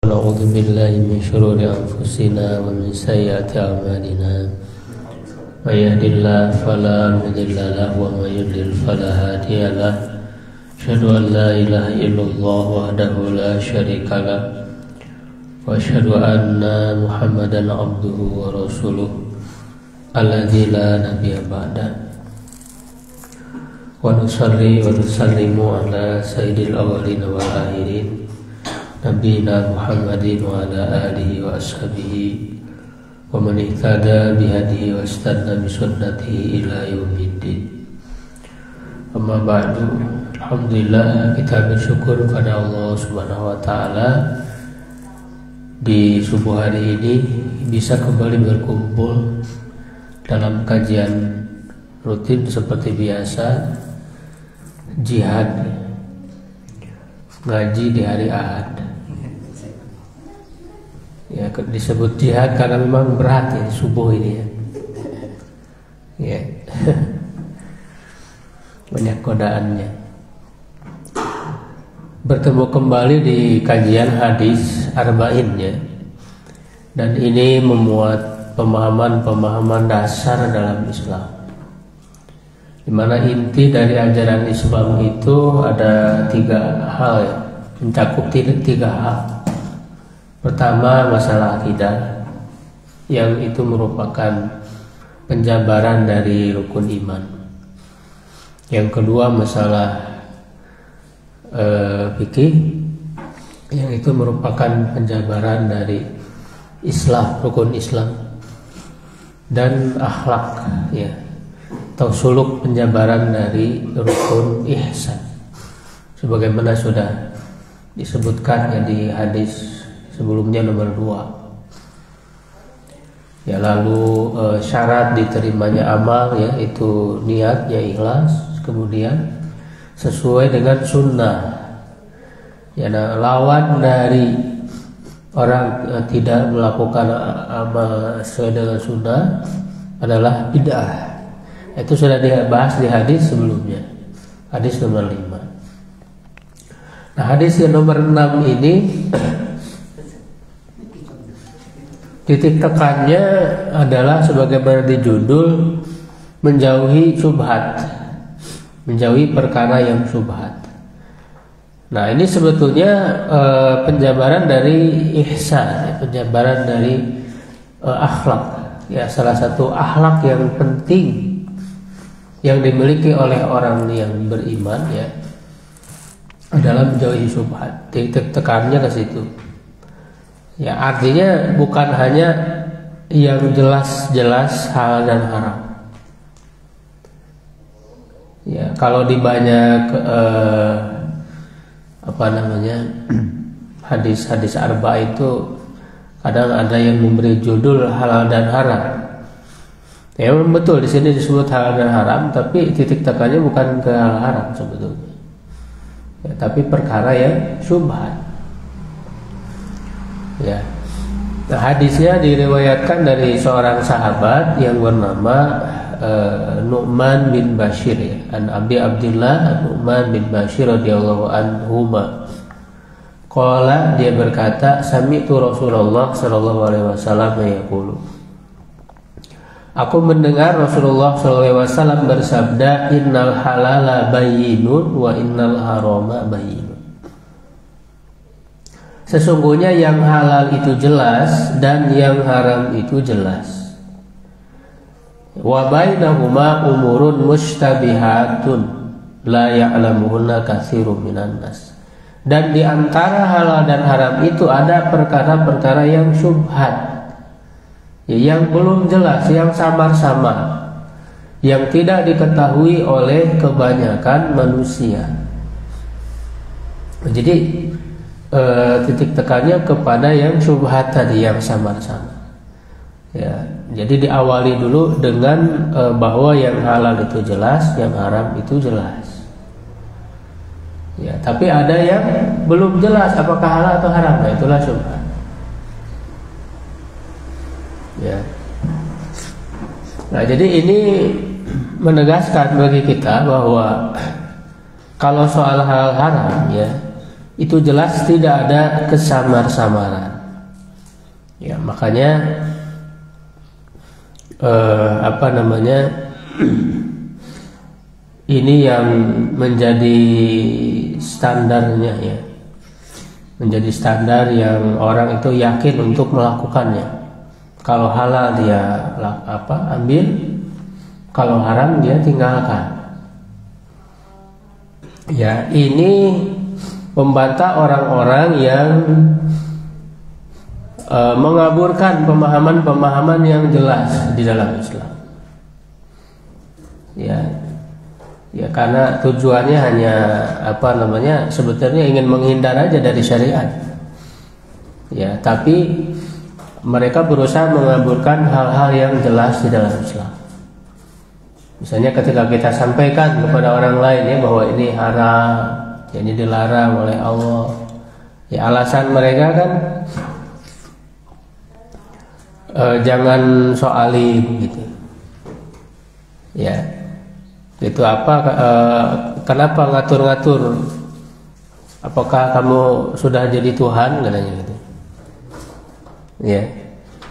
ونعوذ بالله من شرور أنفسنا ومن سيئات أعمالنا من يهد الله فلا مضل له ومن يضلل فلا هادي له أشهد أن لا إله إلا الله وحده لا شريك له وأشهد أن محمدا عبده ورسوله الذي لا نبي بعده ونصلي ونسلم على سيد الأولين والآخرين نبينا محمد وعلى آله وأصحابه ومن اهتدى بهديه واستنى بسنته إلى يوم الدين. Amma ba'du, alhamdulillah kita bersyukur pada Allah Subhanahu wa taala di subuh hari ini bisa kembali berkumpul dalam kajian rutin seperti biasa, jihad ngaji di hari Ahad. Ya, disebut jihad karena memang berat ya subuh ini ya. Ya. Banyak godaannya. Bertemu kembali di kajian hadis arba'in ya. Dan ini memuat pemahaman-pemahaman dasar dalam Islam. Di mana inti dari ajaran Islam itu ada 3 hal ya, mencakup 3 hal. Pertama, masalah akidah, yang itu merupakan penjabaran dari rukun iman. Yang kedua, masalah fikih, yang itu merupakan penjabaran dari Islam, rukun Islam. Dan akhlak ya, atau suluk penjabaran dari rukun ihsan, sebagaimana sudah disebutkan ya di hadis sebelumnya nomor 2. Ya, lalu syarat diterimanya amal ya itu niatnya ikhlas, kemudian sesuai dengan sunnah. Ya, nah, lawan dari orang tidak melakukan amal sesuai dengan sunnah adalah bid'ah. Itu sudah dibahas di hadis sebelumnya, hadis nomor 5. Nah, hadis yang nomor 6 ini titik tekannya adalah sebagaimana di judul, menjauhi syubhat, menjauhi perkara yang syubhat. Nah, ini sebetulnya penjabaran dari ihsan, penjabaran dari akhlak. Ya, salah satu akhlak yang penting yang dimiliki oleh orang yang beriman ya adalah menjauhi syubhat. Titik tekannya ke situ. Ya, artinya bukan hanya yang jelas-jelas halal dan haram. Ya, kalau di banyak hadis-hadis arba itu kadang ada yang memberi judul halal dan haram. Ya, betul di sini disebut halal dan haram, tapi titik tekannya bukan ke halal haram sebetulnya. Ya, tapi perkara yang syubhat. Ya. Nah, hadisnya diriwayatkan dari seorang sahabat yang bernama Nu'man bin Bashir ya. An Abi Abdullah Nu'man bin Bashir radhiyallahu anhuma. Qala, dia berkata, sami'tu Rasulullah sallallahu alaihi wasallam yaqulu. Aku mendengar Rasulullah sallallahu alaihi wasallam bersabda, innal halala bayyinun wa innal harama bayyinun. Sesungguhnya yang halal itu jelas dan yang haram itu jelas. Wa bainahuma umurun mushtabihatun la ya'lamuhunna katsirun minan nas. Dan di antara halal dan haram itu ada perkara-perkara yang syubhat, yang belum jelas, yang samar-samar, yang tidak diketahui oleh kebanyakan manusia. Jadi titik tekannya kepada yang syubhat tadi, yang samar-samar. Ya, jadi diawali dulu dengan bahwa yang halal itu jelas, yang haram itu jelas. Ya, tapi ada yang belum jelas apakah halal atau haram. Nah, itulah syubhat. Ya. Nah, jadi ini menegaskan bagi kita bahwa kalau soal halal haram ya, itu jelas tidak ada kesamar-samaran. Ya, makanya ini yang menjadi standarnya ya. Menjadi standar yang orang itu yakin untuk melakukannya. Kalau halal dia ambil, kalau haram dia tinggalkan. Ya, ini membantah orang-orang yang mengaburkan pemahaman-pemahaman yang jelas di dalam Islam. Ya karena tujuannya hanya sebetulnya ingin menghindar aja dari syariat. Ya, tapi mereka berusaha mengaburkan hal-hal yang jelas di dalam Islam. Misalnya ketika kita sampaikan kepada orang lain ya bahwa ini haram, ya ini dilarang oleh Allah. Ya alasan mereka kan jangan soalim gitu. Ya. Itu kenapa ngatur-ngatur? Apakah kamu sudah jadi Tuhan katanya gitu. Ya,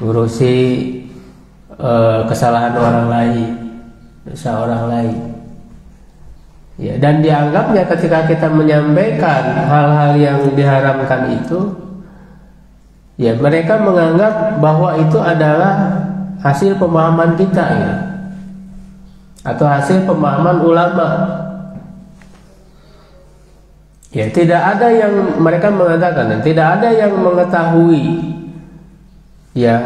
ngurusi kesalahan orang lain, dosa orang lain. Ya, dan dianggapnya ketika kita menyampaikan hal-hal yang diharamkan itu, ya mereka menganggap bahwa itu adalah hasil pemahaman kita ya. Atau hasil pemahaman ulama. Ya, tidak ada yang mereka mengatakan, tidak ada yang mengetahui ya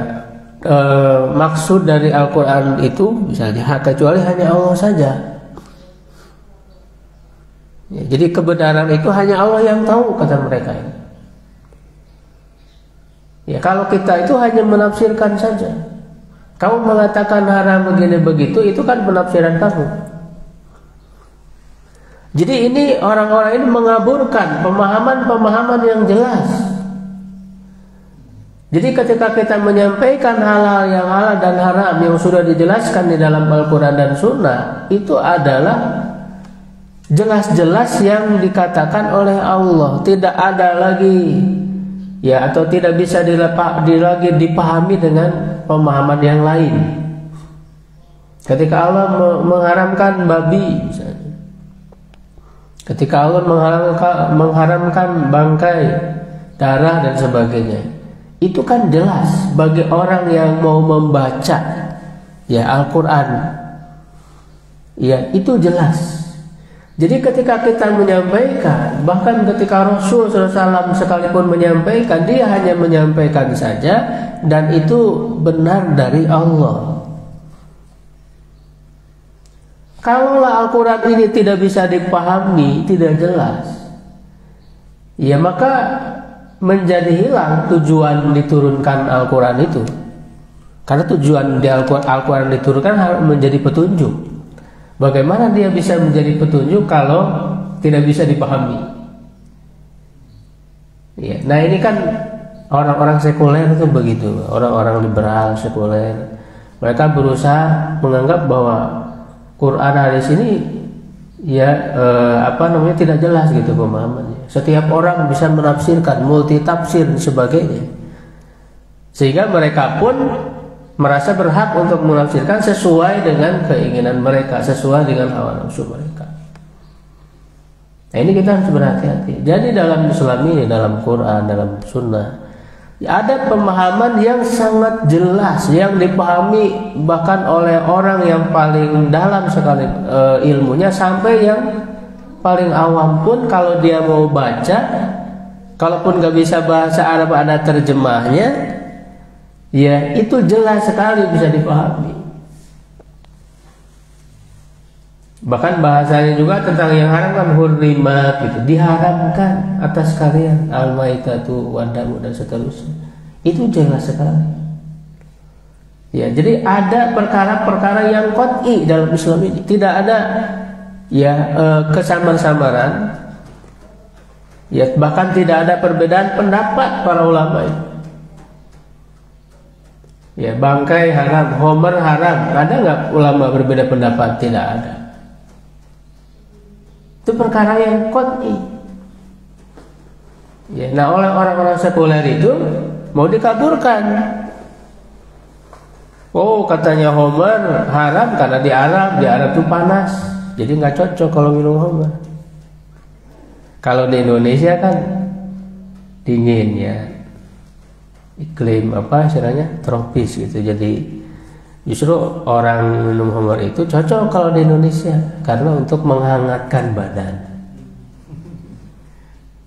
maksud dari Al-Quran itu misalnya kecuali hanya Allah saja. Ya, jadi kebenaran itu hanya Allah yang tahu kata mereka ini. Ya, kalau kita itu hanya menafsirkan saja. Kamu mengatakan haram begini begitu, itu kan penafsiran kamu. Jadi ini orang-orang ini mengaburkan pemahaman-pemahaman yang jelas. Jadi ketika kita menyampaikan hal-hal yang halal dan haram yang sudah dijelaskan di dalam Al-Quran dan Sunnah, itu adalah jelas-jelas yang dikatakan oleh Allah. Tidak ada lagi ya, atau tidak bisa lagi dipahami dengan pemahaman yang lain. Ketika Allah mengharamkan babi misalnya, ketika Allah mengharamkan bangkai, darah dan sebagainya, itu kan jelas bagi orang yang mau membaca ya Al-Quran. Ya, itu jelas. Jadi ketika kita menyampaikan, bahkan ketika Rasul SAW sekalipun menyampaikan, dia hanya menyampaikan saja, dan itu benar dari Allah. Kalaulah Al-Quran ini tidak bisa dipahami, tidak jelas, ya maka menjadi hilang tujuan diturunkan Al-Quran itu. Karena tujuan di Al-Quran diturunkan harus menjadi petunjuk. Bagaimana dia bisa menjadi petunjuk kalau tidak bisa dipahami? Ya, nah ini kan orang-orang sekuler itu begitu, orang-orang liberal sekuler. Mereka berusaha menganggap bahwa Quran hadis ini ya tidak jelas gitu pemahamannya. Setiap orang bisa menafsirkan, multi tafsir dan sebagainya. Sehingga mereka pun merasa berhak untuk menafsirkan sesuai dengan keinginan mereka, sesuai dengan hawa nafsu mereka. Nah, ini kita harus berhati-hati. Jadi dalam Islam ini, dalam Quran, dalam Sunnah, ada pemahaman yang sangat jelas, yang dipahami bahkan oleh orang yang paling dalam sekali ilmunya, sampai yang paling awam pun kalau dia mau baca, kalaupun gak bisa bahasa Arab ada terjemahnya, ya itu jelas sekali bisa dipahami. Bahkan bahasanya juga tentang yang haram kan hurrimat gitu, diharamkan atas kalian al-maitatu wadamu dan seterusnya. Itu jelas sekali. Ya, jadi ada perkara-perkara yang qat'i dalam Islam ini. Tidak ada ya kesamar-samaran. Ya, bahkan tidak ada perbedaan pendapat para ulama ini. Ya, bangkai haram, homer haram. Ada nggak ulama berbeda pendapat? Tidak ada. Itu perkara yang qat'i. Ya, nah oleh orang-orang sekuler itu mau dikaburkan. Oh, katanya Homer haram karena di Arab itu panas, jadi nggak cocok kalau minum Homer. Kalau di Indonesia kan dingin ya, iklim apa istilahnya tropis gitu, jadi justru orang minum Homer itu cocok kalau di Indonesia karena untuk menghangatkan badan,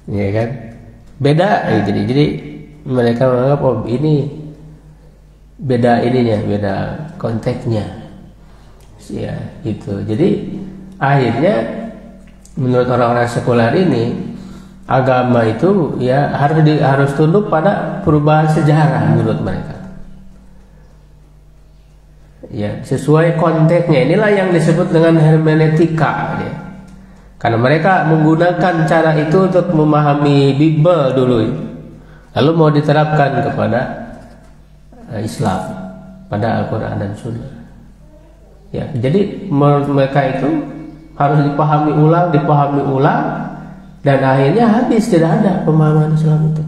ya kan? Beda gitu. Jadi mereka menganggap oh ini beda ininya, beda konteksnya, ya gitu. Jadi akhirnya menurut orang-orang sekuler ini agama itu ya harus tunduk pada perubahan sejarah menurut mereka. Ya, sesuai konteksnya. Inilah yang disebut dengan hermeneutika ya. Karena mereka menggunakan cara itu untuk memahami Bible dulu, lalu mau diterapkan kepada Islam, pada Al-Quran dan Sunnah. Ya, jadi menurut mereka itu harus dipahami ulang, dan akhirnya habis, tidak ada pemahaman Islam itu.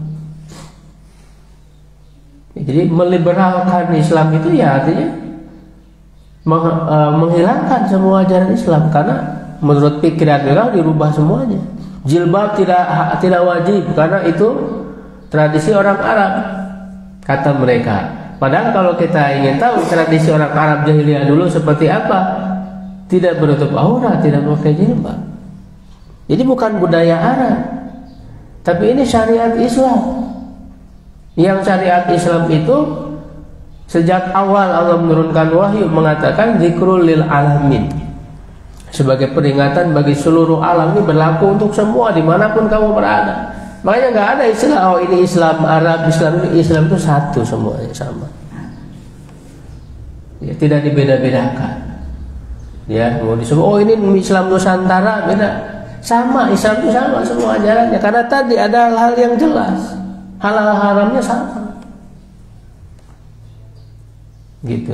Ya, jadi meliberalkan Islam itu ya artinya menghilangkan semua ajaran Islam, karena menurut pikiran mereka dirubah semuanya. Jilbab tidak wajib karena itu tradisi orang Arab, kata mereka. Padahal kalau kita ingin tahu tradisi orang Arab jahiliyah dulu seperti apa, tidak menutup aurat, tidak memakai jilbab. Jadi bukan budaya Arab, tapi ini syariat Islam. Yang syariat Islam itu sejak awal Allah menurunkan wahyu mengatakan zikrul lil alamin, sebagai peringatan bagi seluruh alam. Ini berlaku untuk semua dimanapun kamu berada. Makanya nggak ada istilah oh ini Islam Arab, Islam itu satu, semuanya sama. Ya, tidak dibeda-bedakan. Ya, mau disebut oh ini Islam Nusantara, beda. Sama, Islam itu sama semua ajarannya. Karena tadi ada hal-hal yang jelas, halal haramnya sama. Gitu.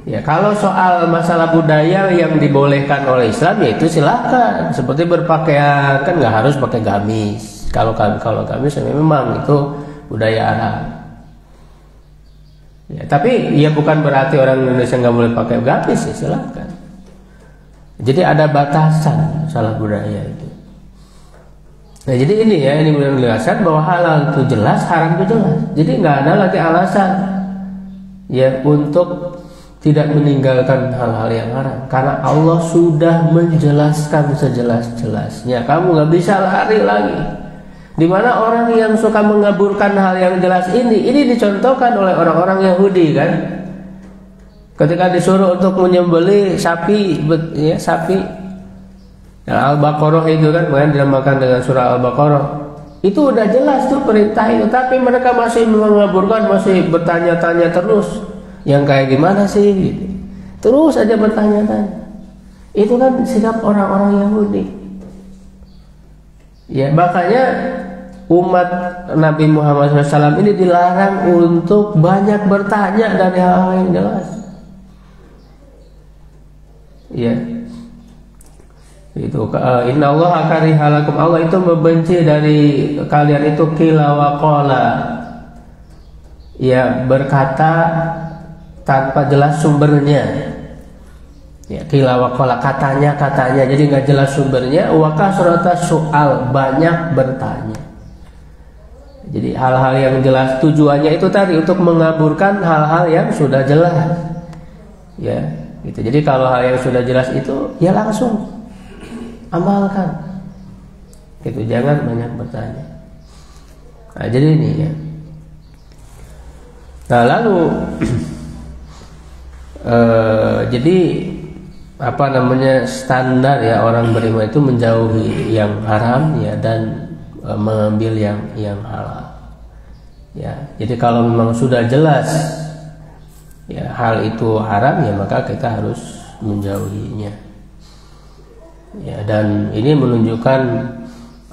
Ya, kalau soal masalah budaya yang dibolehkan oleh Islam, ya itu silakan. Seperti berpakaian kan nggak harus pakai gamis. Kalau gamis memang itu budaya Arab. Ya, tapi ya bukan berarti orang Indonesia nggak boleh pakai gamis, ya silakan. Jadi ada batasan masalah budaya itu. Nah, jadi ini menjelaskan bahwa halal itu jelas, haram itu jelas. Jadi nggak ada lagi alasan ya untuk tidak meninggalkan hal-hal yang haram, karena Allah sudah menjelaskan sejelas-jelasnya. Kamu nggak bisa lari lagi. Dimana orang yang suka mengaburkan hal yang jelas ini dicontohkan oleh orang-orang Yahudi kan? Ketika disuruh untuk menyembelih sapi, ya sapi, ya, Al-Baqarah itu kan, kemudian dinamakan dengan surah Al-Baqarah. Itu udah jelas tuh perintah itu, tapi mereka masih mengaburkan, masih bertanya-tanya terus. Yang kayak gimana sih? Terus aja bertanya-tanya. Itu kan sikap orang-orang Yahudi. Ya, makanya umat Nabi Muhammad SAW ini dilarang untuk banyak bertanya dari hal-hal yang jelas. Ya, itu innallaha karihalakum, Allah itu membenci dari kalian itu qila wa qala, ya berkata tanpa jelas sumbernya. Ya, qila wa qala, katanya, jadi nggak jelas sumbernya. Wa kasrata soal, banyak bertanya. Jadi hal-hal yang jelas tujuannya itu tadi untuk mengaburkan hal-hal yang sudah jelas. Ya, gitu. Jadi kalau hal yang sudah jelas itu ya langsung amalkan. Gitu, jangan banyak bertanya. Nah, jadi ini ya. Nah, lalu jadi apa namanya standar ya orang beriman itu menjauhi yang haram ya dan mengambil yang halal. Ya, jadi kalau memang sudah jelas ya hal itu haram, ya maka kita harus menjauhinya. Ya, dan ini menunjukkan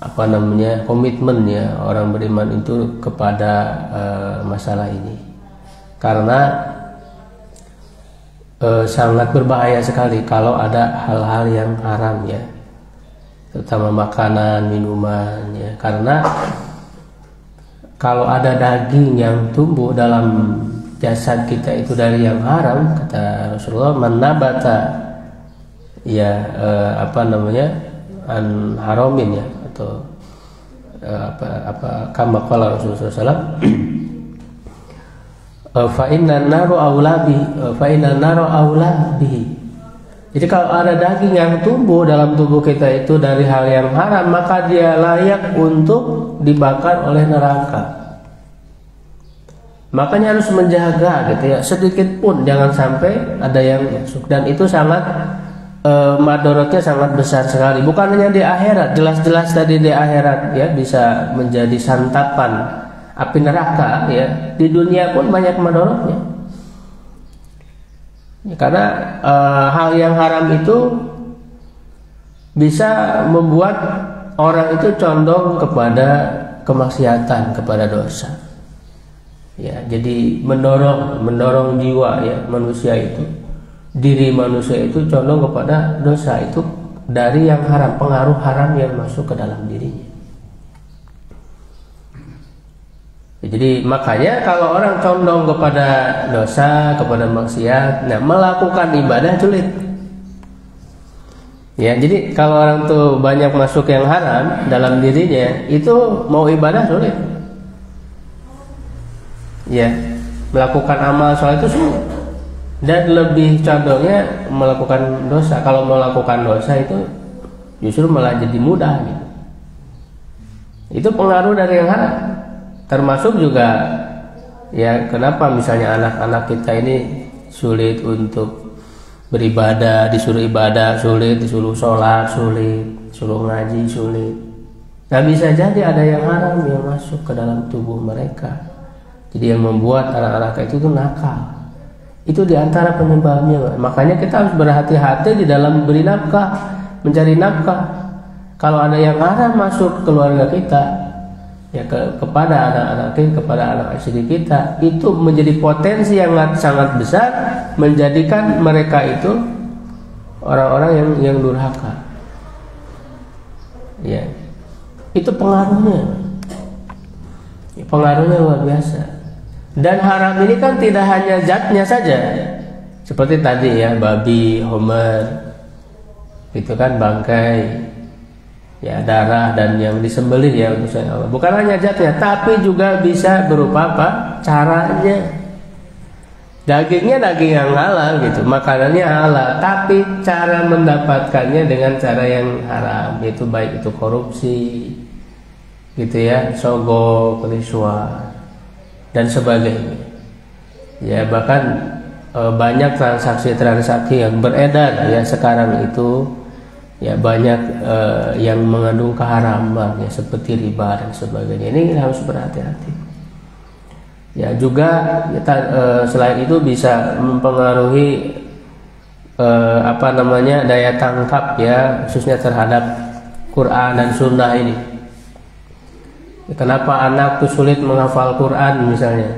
apa namanya komitmen ya orang beriman itu kepada masalah ini, karena sangat berbahaya sekali kalau ada hal-hal yang haram ya, terutama makanan, minuman ya, karena kalau ada daging yang tumbuh dalam jasad kita itu dari yang haram, kata Rasulullah, manabata ya an haramin ya, atau kama qala Rasulullah SAW, fa inna naru aula bihi. Jadi kalau ada daging yang tumbuh dalam tubuh kita itu dari hal yang haram, maka dia layak untuk dibakar oleh neraka. Makanya harus menjaga gitu ya, sedikit pun jangan sampai ada yang masuk. Dan itu sangat madorotnya sangat besar sekali. Bukan hanya di akhirat, jelas-jelas tadi di akhirat ya bisa menjadi santapan api neraka ya. Di dunia pun banyak madorotnya. Ya, karena hal yang haram itu bisa membuat orang itu condong kepada kemaksiatan, kepada dosa. Ya, jadi mendorong jiwa ya manusia itu, diri manusia itu condong kepada dosa itu dari yang haram, pengaruh haram yang masuk ke dalam dirinya. Jadi makanya kalau orang condong kepada dosa, kepada maksiat, nah melakukan ibadah sulit. Ya, jadi kalau orang tuh banyak masuk yang haram dalam dirinya, itu mau ibadah sulit. Ya, melakukan amal soleh itu sulit. Dan lebih condongnya melakukan dosa. Kalau melakukan dosa itu justru malah jadi mudah gitu. Itu pengaruh dari yang haram. Termasuk juga ya kenapa misalnya anak-anak kita ini sulit untuk beribadah, disuruh ibadah sulit, disuruh sholat sulit, disuruh ngaji sulit. Nah bisa jadi ada yang haram yang masuk ke dalam tubuh mereka. Jadi yang membuat anak-anak itu tuh nakal. Itu diantara penyebabnya. Makanya kita harus berhati-hati di dalam beri nafkah, mencari nafkah. Kalau ada yang haram masuk ke keluarga kita, ya kepada anak-anak kita, kepada anak istri kita, itu menjadi potensi yang sangat besar menjadikan mereka itu orang-orang yang durhaka. Ya, itu pengaruhnya. Pengaruhnya luar biasa. Dan haram ini kan tidak hanya zatnya saja, seperti tadi ya babi, homer, itu kan bangkai, ya darah dan yang disembelih ya untuk Allah. Bukan hanya zatnya, tapi juga bisa berupa apa? Caranya. Dagingnya daging yang halal gitu, makanannya halal, tapi cara mendapatkannya dengan cara yang haram, itu baik itu korupsi, gitu ya, sogok, rishwah dan sebagainya. Ya bahkan banyak transaksi-transaksi yang beredar ya sekarang itu ya banyak yang mengandung keharaman ya seperti riba dan sebagainya. Ini harus berhati-hati. Ya juga kita selain itu bisa mempengaruhi daya tangkap ya khususnya terhadap Quran dan Sunnah ini. Kenapa anak tuh sulit menghafal Quran misalnya?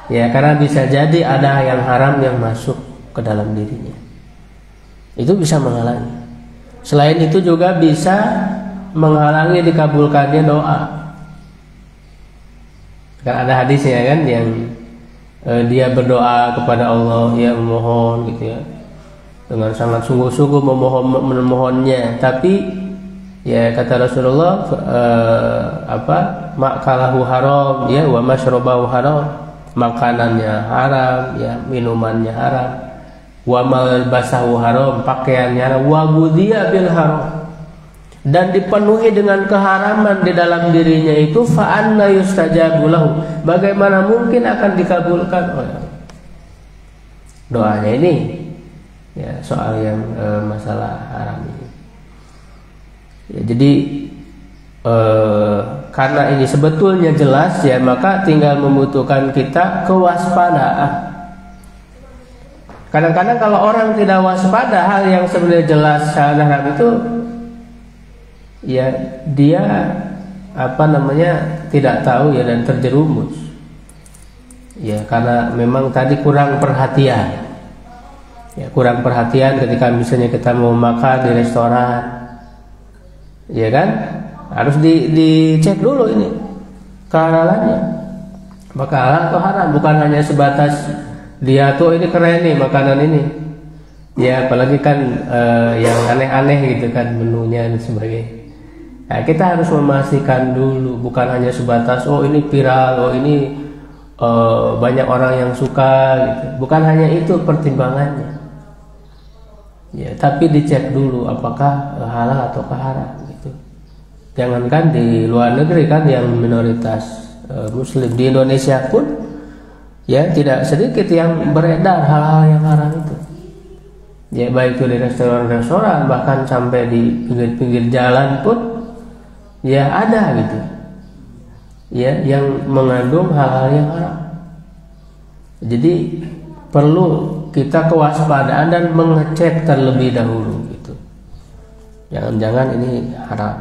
Ya karena bisa jadi ada yang haram yang masuk ke dalam dirinya. Itu bisa menghalangi. Selain itu juga bisa menghalangi dikabulkannya doa. Kan ada hadisnya kan yang dia berdoa kepada Allah, ya memohon gitu ya, dengan sangat sungguh-sungguh memohonnya, tapi ya kata Rasulullah makalahu haram ya wa masyrabahu haram, makanannya haram ya, minumannya haram, wa malbasahu haram, pakaiannya haram, wa ghudhiya bil haram, dan dipenuhi dengan keharaman di dalam dirinya itu, fa anna yustajabu lahu, bagaimana mungkin akan dikabulkan oleh Allah doanya ini ya soal yang masalah haram ini. Ya, jadi karena ini sebetulnya jelas ya, maka tinggal membutuhkan kita kewaspadaan. Kadang-kadang kalau orang tidak waspada hal yang sebenarnya jelas sangat haram itu, ya dia tidak tahu ya dan terjerumus. Ya karena memang tadi kurang perhatian. Ya kurang perhatian ketika misalnya kita mau makan di restoran. Ya kan, harus dicek dulu ini kehalalannya. Maka halal atau haram, bukan hanya sebatas dia tuh ini keren nih makanan ini. Ya apalagi kan yang aneh-aneh gitu kan menunya dan sebagainya. Nah, kita harus memastikan dulu, bukan hanya sebatas oh ini viral, oh ini banyak orang yang suka gitu. Bukan hanya itu pertimbangannya. Ya, tapi dicek dulu apakah halal atau haram gitu. Jangankan di luar negeri kan yang minoritas Muslim, di Indonesia pun ya tidak sedikit yang beredar hal-hal yang haram itu. Ya baik itu di restoran-restoran bahkan sampai di pinggir-pinggir jalan pun ya ada gitu. Ya yang mengandung hal-hal yang haram. Jadi perlu kita kewaspadaan dan mengecek terlebih dahulu gitu. Jangan-jangan ini haram.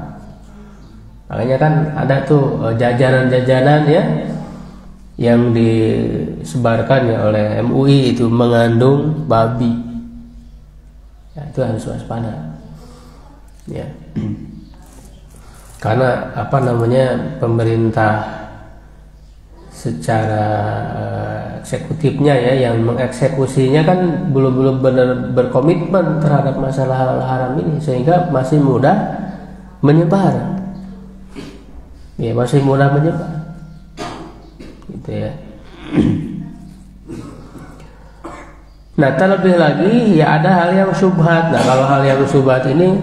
Makanya kan ada tuh jajanan-jajanan ya yang disebarkan ya oleh MUI itu mengandung babi. Ya, itu harus waspada. Ya. Karena apa namanya pemerintah secara eksekutifnya ya yang mengeksekusinya kan belum benar berkomitmen terhadap masalah halal haram ini sehingga masih mudah menyebar. Ya masih mudah menyebar gitu ya. Nah terlebih lagi ya ada hal yang syubhat. Nah kalau hal yang syubhat ini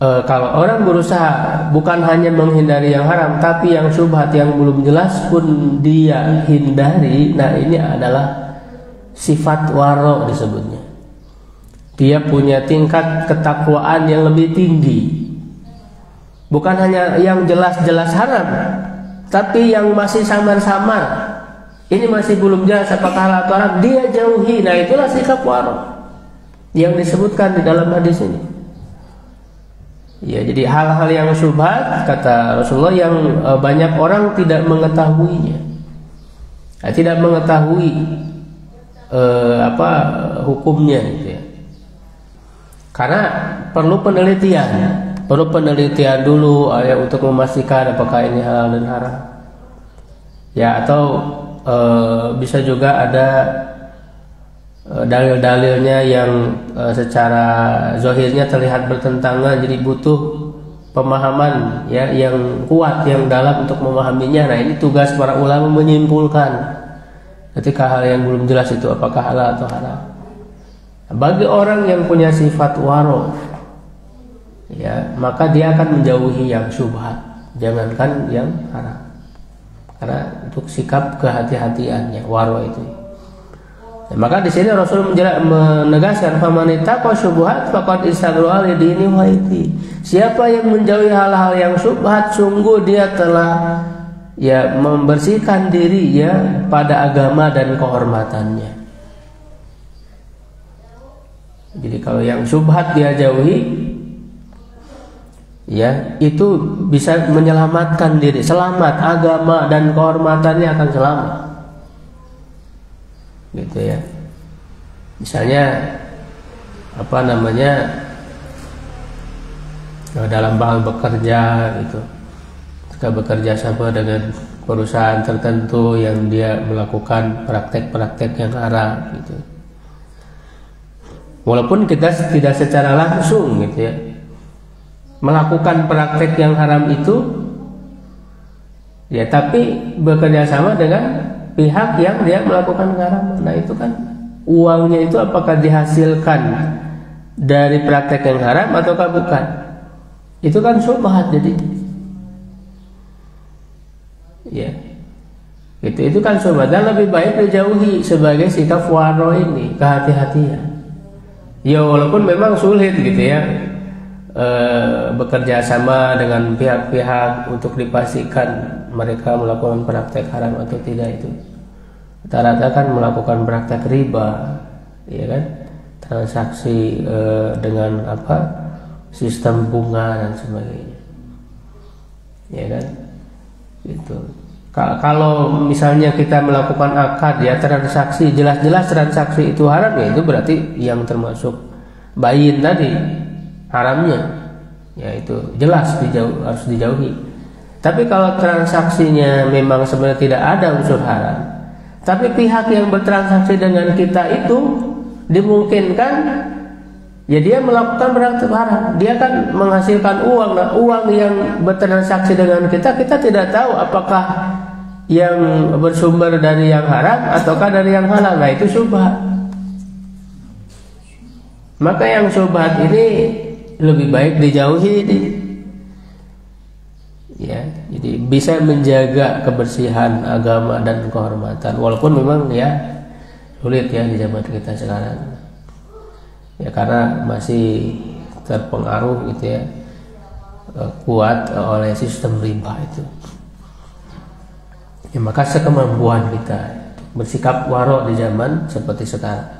kalau orang berusaha bukan hanya menghindari yang haram tapi yang syubhat yang belum jelas pun dia hindari. Nah ini adalah sifat waro disebutnya. Dia punya tingkat ketakwaan yang lebih tinggi. Bukan hanya yang jelas-jelas haram, tapi yang masih samar-samar. Ini masih belum jelas apakah halal atau haram, dia jauhi. Nah itulah sikap waro yang disebutkan di dalam hadis ini. Ya, jadi hal-hal yang syubhat kata Rasulullah yang banyak orang tidak mengetahuinya, tidak mengetahui hukumnya, gitu ya. Karena perlu penelitian. Perlu penelitian dulu ya untuk memastikan apakah ini halal dan haram. Ya atau bisa juga ada dalil-dalilnya yang secara zahirnya terlihat bertentangan, jadi butuh pemahaman ya yang kuat yang dalam untuk memahaminya. Nah ini tugas para ulama menyimpulkan ketika hal yang belum jelas itu apakah halal atau haram. Bagi orang yang punya sifat waro ya maka dia akan menjauhi yang syubhat, jangankan yang haram. Karena untuk sikap kehati-hatiannya waro itu. Ya, maka di sini Rasul menegaskan famanittaqa syubhat faqad istabra li dini wa iti. Siapa yang menjauhi hal-hal yang syubhat sungguh dia telah ya membersihkan diri ya pada agama dan kehormatannya. Jadi kalau yang syubhat dia jauhi ya itu bisa menyelamatkan diri, selamat agama dan kehormatannya akan selamat gitu ya. Misalnya apa namanya dalam hal bekerja gitu, jika bekerja sama dengan perusahaan tertentu yang dia melakukan praktek-praktek yang haram gitu, walaupun kita tidak secara langsung gitu ya melakukan praktek yang haram itu ya, tapi bekerja sama dengan pihak yang dia melakukan haraman. Nah itu kan uangnya itu apakah dihasilkan dari praktek yang haram ataukah bukan? Itu kan syubhat jadi. Ya. Itu kan syubhat dan lebih baik dijauhi sebagai sikap waro ini, kehati-hatian. Ya walaupun memang sulit gitu ya. Bekerja sama dengan pihak-pihak untuk dipastikan mereka melakukan praktek haram atau tidak, itu rata-rata kan melakukan praktek riba, ya kan, transaksi dengan sistem bunga dan sebagainya, ya kan, gitu. Kalau misalnya kita melakukan akad ya transaksi jelas-jelas transaksi itu haram ya itu berarti yang termasuk bayin tadi haramnya, ya itu jelas harus dijauhi. Tapi kalau transaksinya memang sebenarnya tidak ada unsur haram, tapi pihak yang bertransaksi dengan kita itu dimungkinkan, ya dia melakukan berarti haram. Dia kan menghasilkan uang. Nah, uang yang bertransaksi dengan kita tidak tahu apakah yang bersumber dari yang haram ataukah dari yang halal. Nah, itu syubhat. Maka yang syubhat ini lebih baik dijauhi ini. Ya, jadi bisa menjaga kebersihan agama dan kehormatan, walaupun memang ya sulit ya di zaman kita sekarang. Ya, karena masih terpengaruh gitu ya, kuat oleh sistem riba itu. Ya, maka sekemampuan kita bersikap warok di zaman seperti sekarang.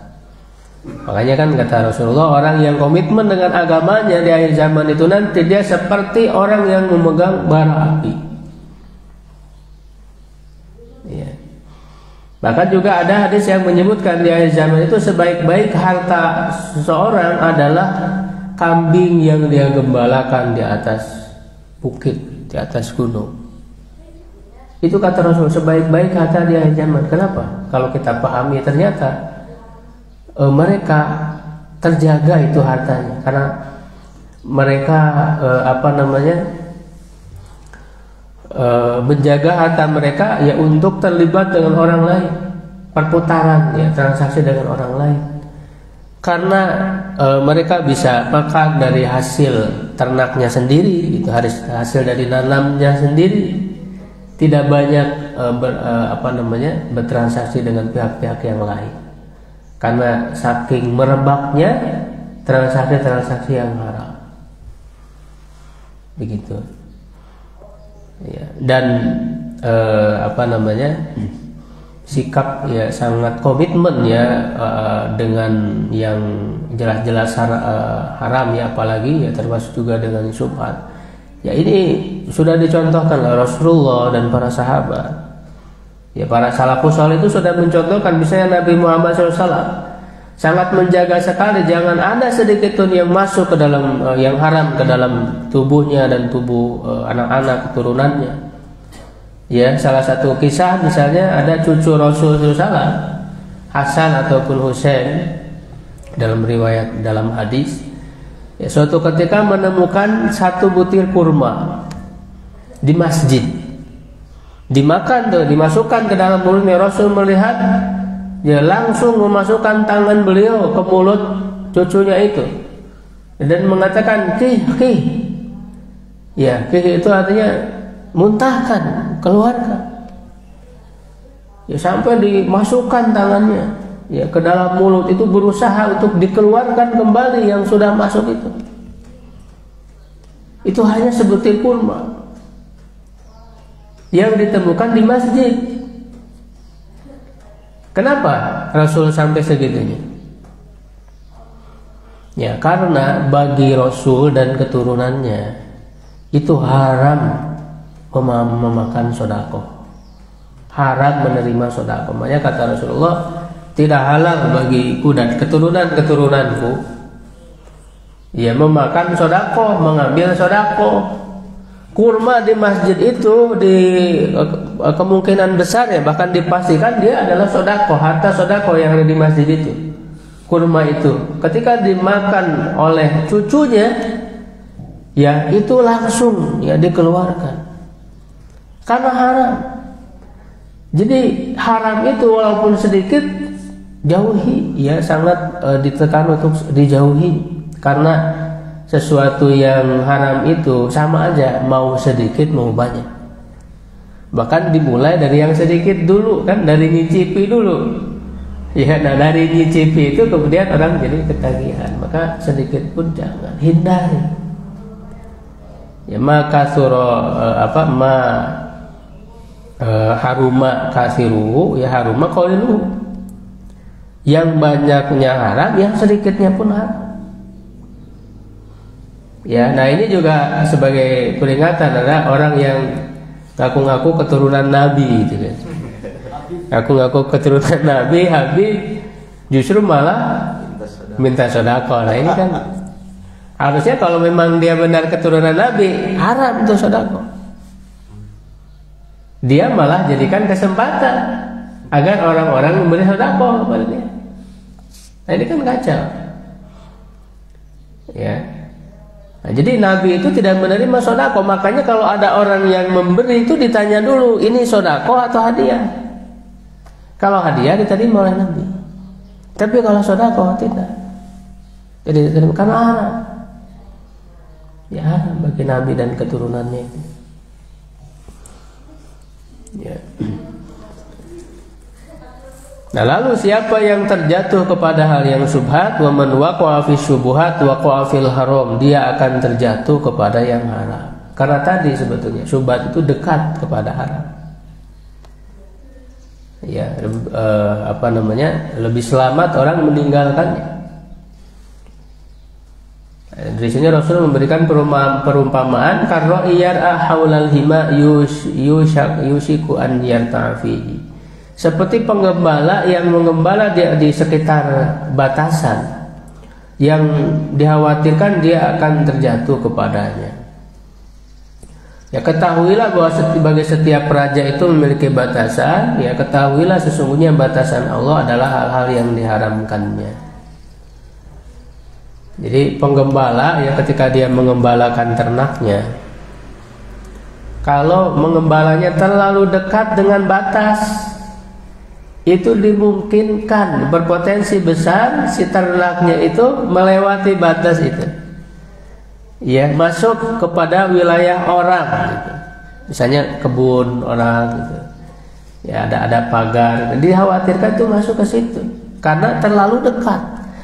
Makanya kan kata Rasulullah, orang yang komitmen dengan agamanya di akhir zaman itu nanti dia seperti orang yang memegang bara api. Ya. Bahkan juga ada hadis yang menyebutkan di akhir zaman itu sebaik-baik harta seseorang adalah kambing yang dia gembalakan di atas bukit, di atas gunung. Itu kata Rasul, sebaik-baik harta di akhir zaman. Kenapa? Kalau kita pahami ternyata mereka terjaga itu hartanya karena mereka menjaga harta mereka ya untuk terlibat dengan orang lain, perputaran ya, transaksi dengan orang lain, karena mereka bisa makan dari hasil ternaknya sendiri, itu hasil dari nanamnya sendiri, tidak banyak bertransaksi dengan pihak-pihak yang lain. Karena saking merebaknya transaksi-transaksi yang haram, begitu. Ya, dan sikap ya sangat komitmen ya dengan yang jelas-jelas haram ya, apalagi ya termasuk juga dengan syubhat. Ya, ini sudah dicontohkan oleh Rasulullah dan para sahabat. Ya, para salafus saleh itu sudah mencontohkan, misalnya Nabi Muhammad SAW sangat menjaga sekali jangan ada sedikit pun yang masuk ke dalam yang haram ke dalam tubuhnya dan tubuh anak-anak keturunannya. Ya, salah satu kisah misalnya ada cucu Rasulullah SAW, Hasan ataupun Husain, dalam riwayat dalam hadis, ya, suatu ketika menemukan satu butir kurma di masjid. Dimakan tuh, dimasukkan ke dalam mulutnya. Rasul melihat, ya langsung memasukkan tangan beliau ke mulut cucunya itu dan mengatakan kih. Ya, kih itu artinya muntahkan, keluarkan. Ya, sampai dimasukkan tangannya ya ke dalam mulut itu, berusaha untuk dikeluarkan kembali yang sudah masuk itu. Itu hanya sebutir kurma yang ditemukan di masjid. Kenapa Rasul sampai segitunya? Ya, karena bagi Rasul dan keturunannya itu haram memakan sedekah, haram menerima sedekah. Makanya kata Rasulullah, tidak halal bagiku dan keturunan-keturunanku ya memakan sedekah, mengambil sedekah. Kurma di masjid itu di kemungkinan besar ya, bahkan dipastikan dia adalah sedekah, harta sedekah yang ada di masjid itu. Kurma itu ketika dimakan oleh cucunya, ya itu langsung ya dikeluarkan karena haram. Jadi haram itu walaupun sedikit jauhi, ya sangat ditekan untuk dijauhi, karena sesuatu yang haram itu sama aja, mau sedikit mau banyak. Bahkan dimulai dari yang sedikit dulu kan, dari nyicipi dulu. Ya, nah dari nyicipi itu kemudian orang jadi ketagihan, maka sedikit pun jangan, hindari. Ya, maka haruma kasiruhu, ya haruma qaliluhu. Yang banyaknya haram, yang sedikitnya pun haram. Ya, nah ini juga sebagai peringatan ada orang yang ngaku-ngaku keturunan Nabi gitu kan. Ngaku-ngaku keturunan Nabi, habis justru malah minta sedekah. Nah ini kan harusnya kalau memang dia benar keturunan Nabi, haram untuk sedekah. dia malah jadikan kesempatan agar orang-orang memberi sedekah kepada dia. Nah, ini kan kacau. Ya. Nah, jadi Nabi itu tidak menerima sedekah, makanya kalau ada orang yang memberi itu ditanya dulu, ini sedekah atau hadiah. Kalau hadiah diterima oleh Nabi. Tapi kalau sedekah tidak. Jadi diterima karena haram. Ya haram bagi Nabi dan keturunannya itu. Ya. Nah, lalu siapa yang terjatuh kepada hal yang syubhat, wa man waqa'a fi syubuhat waqa'a fil haram, dia akan terjatuh kepada yang haram. Karena tadi sebetulnya syubhat itu dekat kepada haram. Ya, lebih selamat orang meninggalkannya. Dari sini Rasul memberikan perumpamaan karena iyar'a haulal hima yushiku an yarta'a fihi. Seperti penggembala yang menggembala di sekitar batasan yang dikhawatirkan dia akan terjatuh kepadanya. Ya, ketahuilah bahwa bagi setiap raja itu memiliki batasan. Ya, ketahuilah sesungguhnya batasan Allah adalah hal-hal yang diharamkannya. Jadi penggembala ya ketika dia mengembalakan ternaknya, kalau mengembalanya terlalu dekat dengan batas, itu dimungkinkan berpotensi besar si ternaknya itu melewati batas itu, ya, masuk kepada wilayah orang gitu. Misalnya kebun orang gitu. Ya, ada pagar, dikhawatirkan itu masuk ke situ karena terlalu dekat.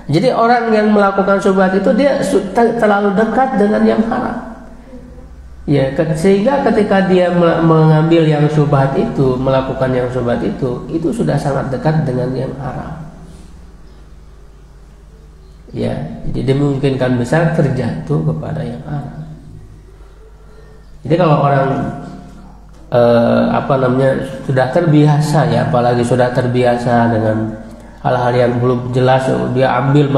Jadi orang yang melakukan syubhat itu dia terlalu dekat dengan yang haram. Ya, sehingga ketika dia mengambil yang syubhat itu, melakukan yang syubhat itu sudah sangat dekat dengan yang haram. Ya, jadi dimungkinkan besar terjatuh kepada yang haram. Jadi kalau orang sudah terbiasa ya, apalagi sudah terbiasa dengan hal-hal yang belum jelas, dia ambil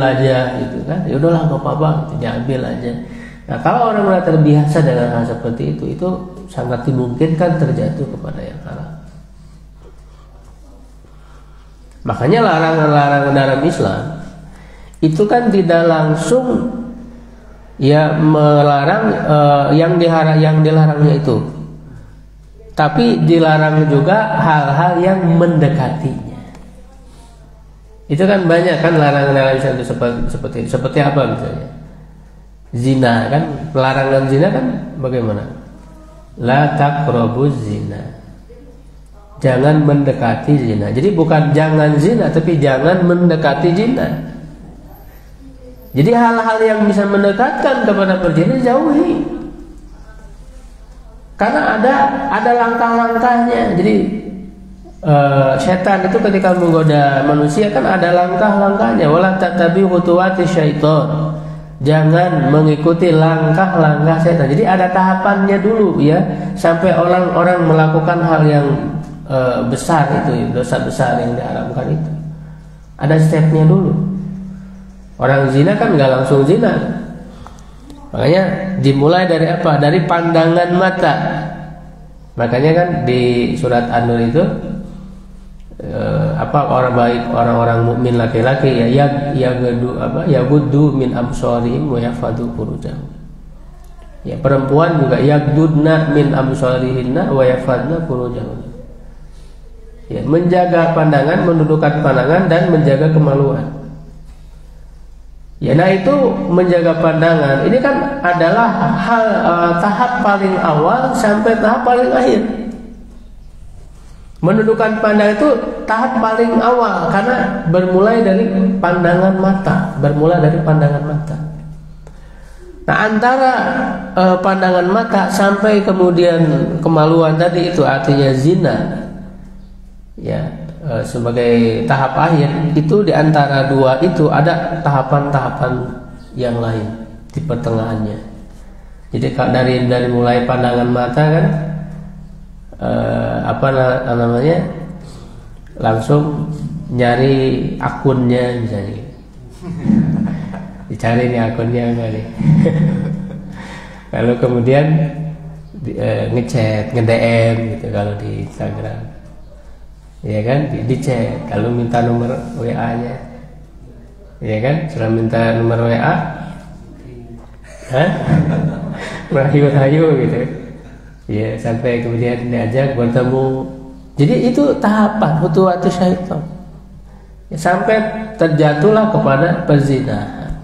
aja gitu kan, ya udahlah nggak apa-apa, dia ambil aja. Nah, kalau orang sudah terbiasa dengan hal seperti itu sangat dimungkinkan terjatuh kepada yang haram. Makanya larangan-larangan dalam Islam itu kan tidak langsung ya melarang yang dilarangnya itu, tapi dilarang juga hal-hal yang mendekatinya. Itu kan banyak kan larangan-larangan itu seperti apa misalnya? Zina kan, larangan zina kan bagaimana? La taqrabuz zina. Jangan mendekati zina. Jadi bukan jangan zina, tapi jangan mendekati zina. Jadi hal-hal yang bisa mendekatkan kepada perzina jauhi. Karena ada langkah-langkahnya. Jadi setan itu ketika menggoda manusia kan ada langkah-langkahnya. Wala tatabi khutuwati syaitan. Jangan mengikuti langkah-langkah setan. Jadi ada tahapannya dulu ya, sampai orang-orang melakukan hal yang besar itu, dosa besar yang diharamkan itu. Ada stepnya dulu. Orang zina kan nggak langsung zina. Makanya dimulai dari apa? Dari pandangan mata. Makanya kan di surat An-Nur itu orang baik, orang-orang mukmin laki-laki ya yaguddu min absarihim wa yafadu furujahum. Ya, perempuan juga yagdudna min absarihinna wa yafadna furujahum. Ya, menjaga pandangan, menundukkan pandangan dan menjaga kemaluan. Ya, nah itu menjaga pandangan ini kan adalah hal tahap paling awal sampai tahap paling akhir. Menundukkan pandangan itu tahap paling awal karena bermulai dari pandangan mata, Nah, antara pandangan mata sampai kemudian kemaluan tadi itu artinya zina. Ya, sebagai tahap akhir itu di antara dua itu ada tahapan-tahapan yang lain di pertengahannya. Jadi dari mulai pandangan mata kan langsung nyari akunnya misalnya. Dicari nih akunnya enggak nih. Lalu kemudian ngechat, nge-DM gitu kalau di Instagram. Ya kan, di chat. Kalau minta nomor WA-nya, ya kan, sudah minta nomor WA, rahayu gitu. Ya, sampai kemudian diajak bertemu. Jadi itu tahapan khutuwatus syaitan. Ya, sampai terjatuhlah kepada perzinahan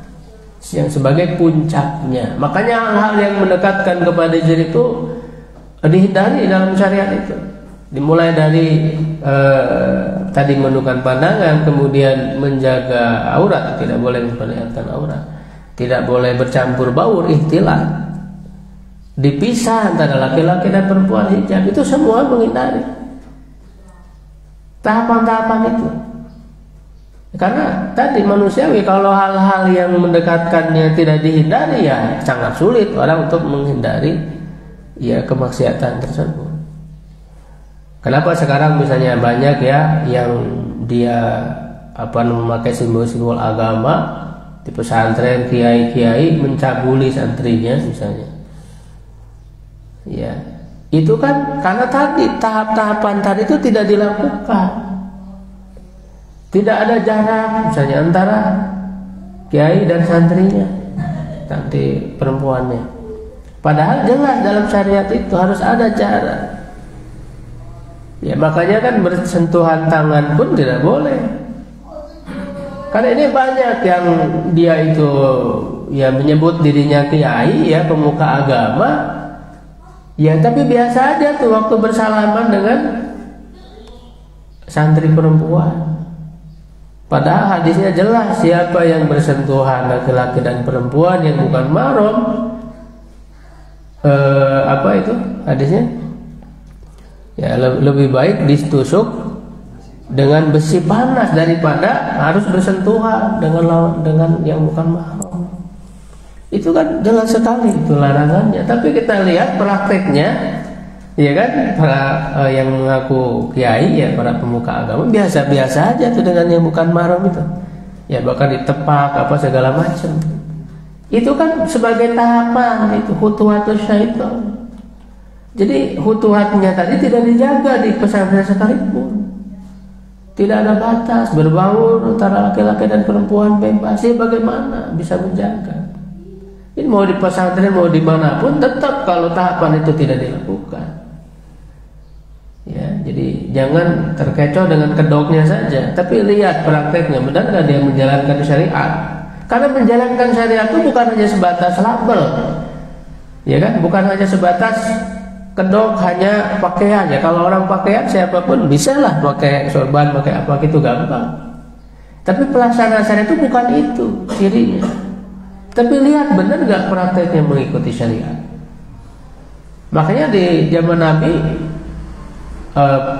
yang sebagai puncaknya. Makanya hal-hal yang mendekatkan kepada zina itu dihindari dalam syariat itu. Dimulai dari tadi menundukkan pandangan, kemudian menjaga aurat, tidak boleh memperlihatkan aurat, tidak boleh bercampur baur, ihtilat, dipisah antara laki-laki dan perempuan, hijab, itu semua menghindari tahapan-tahapan itu. Karena tadi manusiawi, kalau hal-hal yang mendekatkannya tidak dihindari, ya sangat sulit orang untuk menghindari ya kemaksiatan tersebut. Kenapa sekarang misalnya banyak ya yang dia memakai simbol-simbol agama di pesantren, kiai-kiai mencabuli santrinya misalnya. Ya, itu kan karena tadi tahap-tahapan tadi itu tidak dilakukan. Tidak ada jarak misalnya antara kiai dan santrinya, santri perempuannya. Padahal jelas dalam syariat itu harus ada jarak. Ya, makanya kan bersentuhan tangan pun tidak boleh. Karena ini banyak yang dia itu ya menyebut dirinya kiai, ya pemuka agama, ya tapi biasa aja tuh waktu bersalaman dengan santri perempuan. Padahal hadisnya jelas, siapa yang bersentuhan laki-laki dan perempuan yang bukan mahram, apa itu hadisnya? Ya, lebih baik ditusuk dengan besi panas daripada harus bersentuhan dengan yang bukan mahram. Itu kan jelas sekali itu larangannya. Tapi kita lihat prakteknya, ya kan, para yang mengaku kiai, ya para pemuka agama biasa-biasa aja tuh dengan yang bukan mahram itu. Ya bahkan ditepak apa segala macam. Itu kan sebagai tahapan itu khutuwatus syaitan. Jadi khutuwatnya tadi tidak dijaga di pesantren sekalipun. Tidak ada batas, berbaur antara laki-laki dan perempuan bebas. Jadi bagaimana bisa menjaga? Ini mau di pesantren mau dimanapun tetap kalau tahapan itu tidak dilakukan. Ya, jadi jangan terkecoh dengan kedoknya saja, tapi lihat prakteknya, benar nggak dia menjalankan syariat? Karena menjalankan syariat itu bukan hanya sebatas label, ya kan? Bukan hanya sebatas kedok, hanya pakaian. Ya kalau orang pakaian siapapun bisa lah pakai sorban, pakai apa gitu gampang. Tapi pelaksanaan syariat itu bukan itu cirinya. Tapi lihat benar nggak prakteknya mengikuti syariat. Makanya di zaman Nabi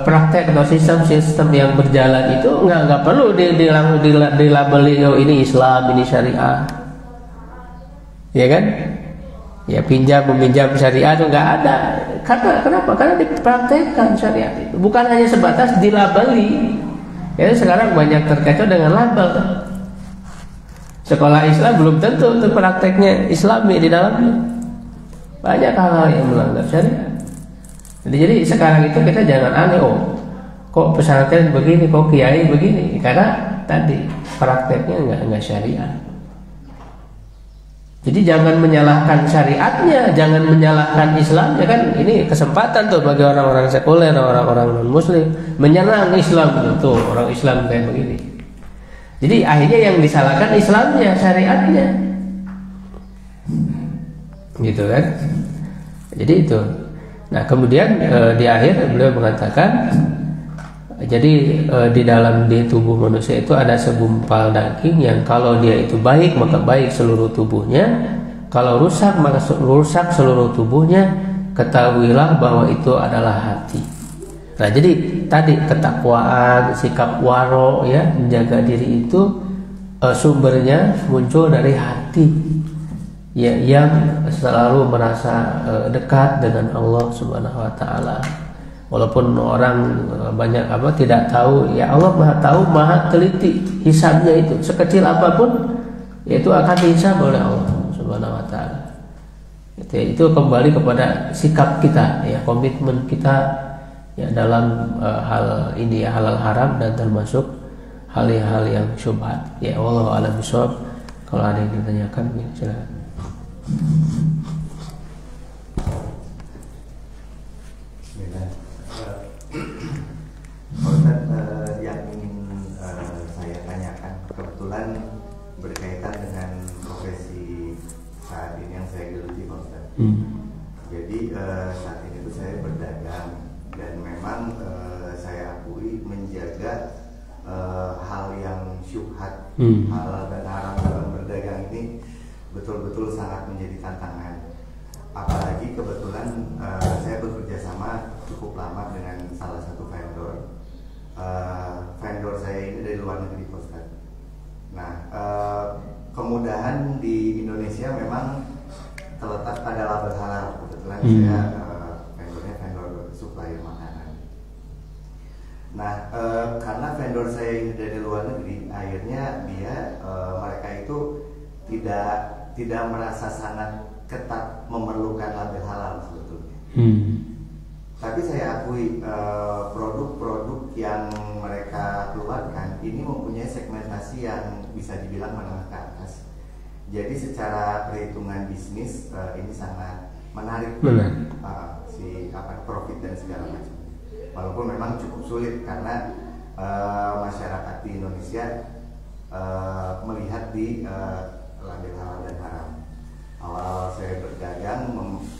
praktek atau sistem yang berjalan itu nggak perlu dilabeli oh ini Islam, ini syariah, ya kan? Ya pinjam meminjam syariah itu nggak ada. Kenapa? Karena dipraktekkan syariat itu. Bukan hanya sebatas dilabeli. Ya sekarang banyak terkecoh dengan label. Sekolah Islam belum tentu itu prakteknya Islami di dalamnya. Banyak hal-hal yang melanggar syariat. Jadi sekarang itu kita jangan aneh, oh kok pesantren begini, kok kiai begini, karena tadi prakteknya nggak syariat. Jadi jangan menyalahkan syariatnya, jangan menyalahkan Islamnya, kan ini kesempatan tuh bagi orang-orang sekuler, orang-orang non-muslim menyerang Islam tuh, orang Islam kayak begini. Jadi akhirnya yang disalahkan Islamnya, syariatnya, gitu kan? Jadi itu. Nah kemudian di akhir beliau mengatakan, jadi di dalam di tubuh manusia itu ada segumpal daging yang kalau dia itu baik maka baik seluruh tubuhnya, kalau rusak maka rusak seluruh tubuhnya. Ketahuilah bahwa itu adalah hati. Nah jadi tadi ketakwaan, sikap waro, ya menjaga diri itu sumbernya muncul dari hati, ya yang selalu merasa dekat dengan Allah Subhanahu Wa Taala. Walaupun orang banyak tidak tahu, ya Allah Maha tahu, Maha teliti hisabnya itu sekecil apapun, itu akan dihisab oleh Allah Subhanahu Wa Taala. Itu kembali kepada sikap kita, ya, komitmen kita ya dalam hal ini ya, halal haram dan termasuk hal-hal yang syubhat. Ya, wallahu a'lam bishawab. Kalau ada yang ditanyakan, ya, silakan. Yang ingin saya tanyakan kebetulan berkaitan dengan profesi saat ini yang saya geluti, Pak Ustaz. Jadi saat ini tuh saya berdagang dan memang saya akui menjaga hal yang syubhat, halal dan haram dalam berdagang ini betul-betul sangat menjadi tantangan. Apalagi kebetulan saya bekerja sama cukup lama dengan salah satu vendor. Vendor saya ini dari luar negeri, Pak Ustaz. Nah, kemudahan di Indonesia memang terletak pada label halal. Kebetulan saya vendornya vendor supplier makanan. Nah, karena vendor saya ini dari luar negeri, akhirnya mereka itu tidak merasa sangat ketat memerlukan label halal sebetulnya. Tapi saya akui produk-produk yang mereka keluarkan ini mempunyai segmentasi yang bisa dibilang menengah ke atas. Jadi secara perhitungan bisnis ini sangat menarik, profit dan segala macam. Walaupun memang cukup sulit karena masyarakat di Indonesia melihat di label halal dan haram. Awal-awal saya berdagang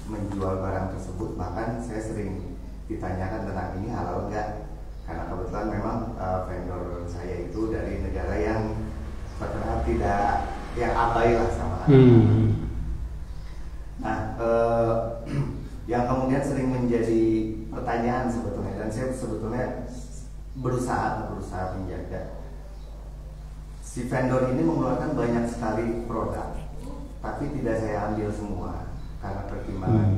menjual barang tersebut, bahkan saya sering ditanyakan tentang ini halal enggak, karena kebetulan memang vendor saya itu dari negara yang terkenal tidak yang abai lah sama Nah, yang kemudian sering menjadi pertanyaan sebetulnya, dan saya sebetulnya berusaha menjaga si vendor ini mengeluarkan banyak sekali produk, tapi tidak saya ambil semua karena pertimbangan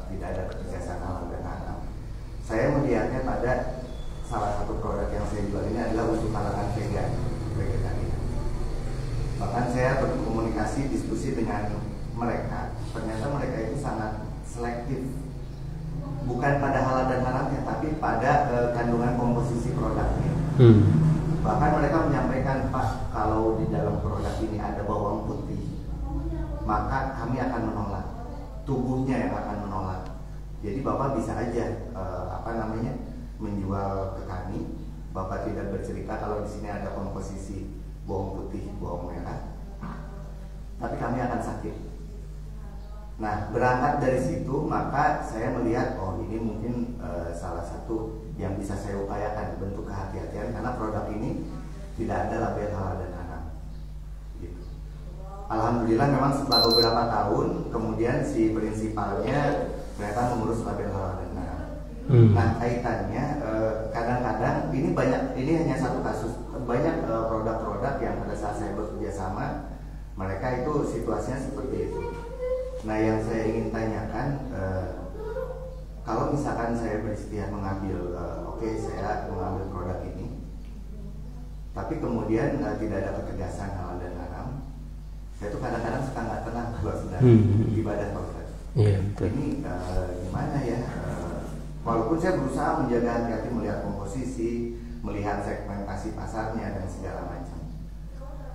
tidak ada ketegasan halal dan haram. Saya melihatnya pada salah satu produk yang saya jual ini adalah untuk kalangan vegetarian. Bahkan saya berkomunikasi diskusi dengan mereka, ternyata mereka itu sangat selektif, bukan pada halal dan haramnya, tapi pada kandungan komposisi produknya. Bahkan mereka menyampaikan, Pak, kalau di dalam produk ini ada bawang putih, maka kami akan menolak, tubuhnya yang akan menolak. Jadi Bapak bisa aja menjual ke kami, Bapak tidak bercerita kalau di sini ada komposisi bawang putih, bawang merah, tapi kami akan sakit. Nah, berangkat dari situ maka saya melihat, oh ini mungkin salah satu yang bisa saya upayakan, bentuk kehati-hatian, karena produk ini tidak ada label halal dan haram. Gitu. Alhamdulillah memang setelah beberapa tahun kemudian si prinsipalnya ternyata mengurus label halal dan haram. Nah, kaitannya kadang-kadang ini hanya satu kasus, banyak produk-produk yang pada saat saya bekerja sama mereka itu situasinya seperti itu. Nah, yang saya ingin tanyakan, kalau misalkan saya beristihad mengambil, saya mengambil produk ini, tapi kemudian tidak ada ketegasan halal dan haram, saya tuh kadang-kadang suka nggak tenang kalau sedang ibadah Pak. Iya, betul. Ini gimana ya? Walaupun saya berusaha menjaga hati-hati melihat komposisi, melihat segmentasi pasarnya dan segala macam.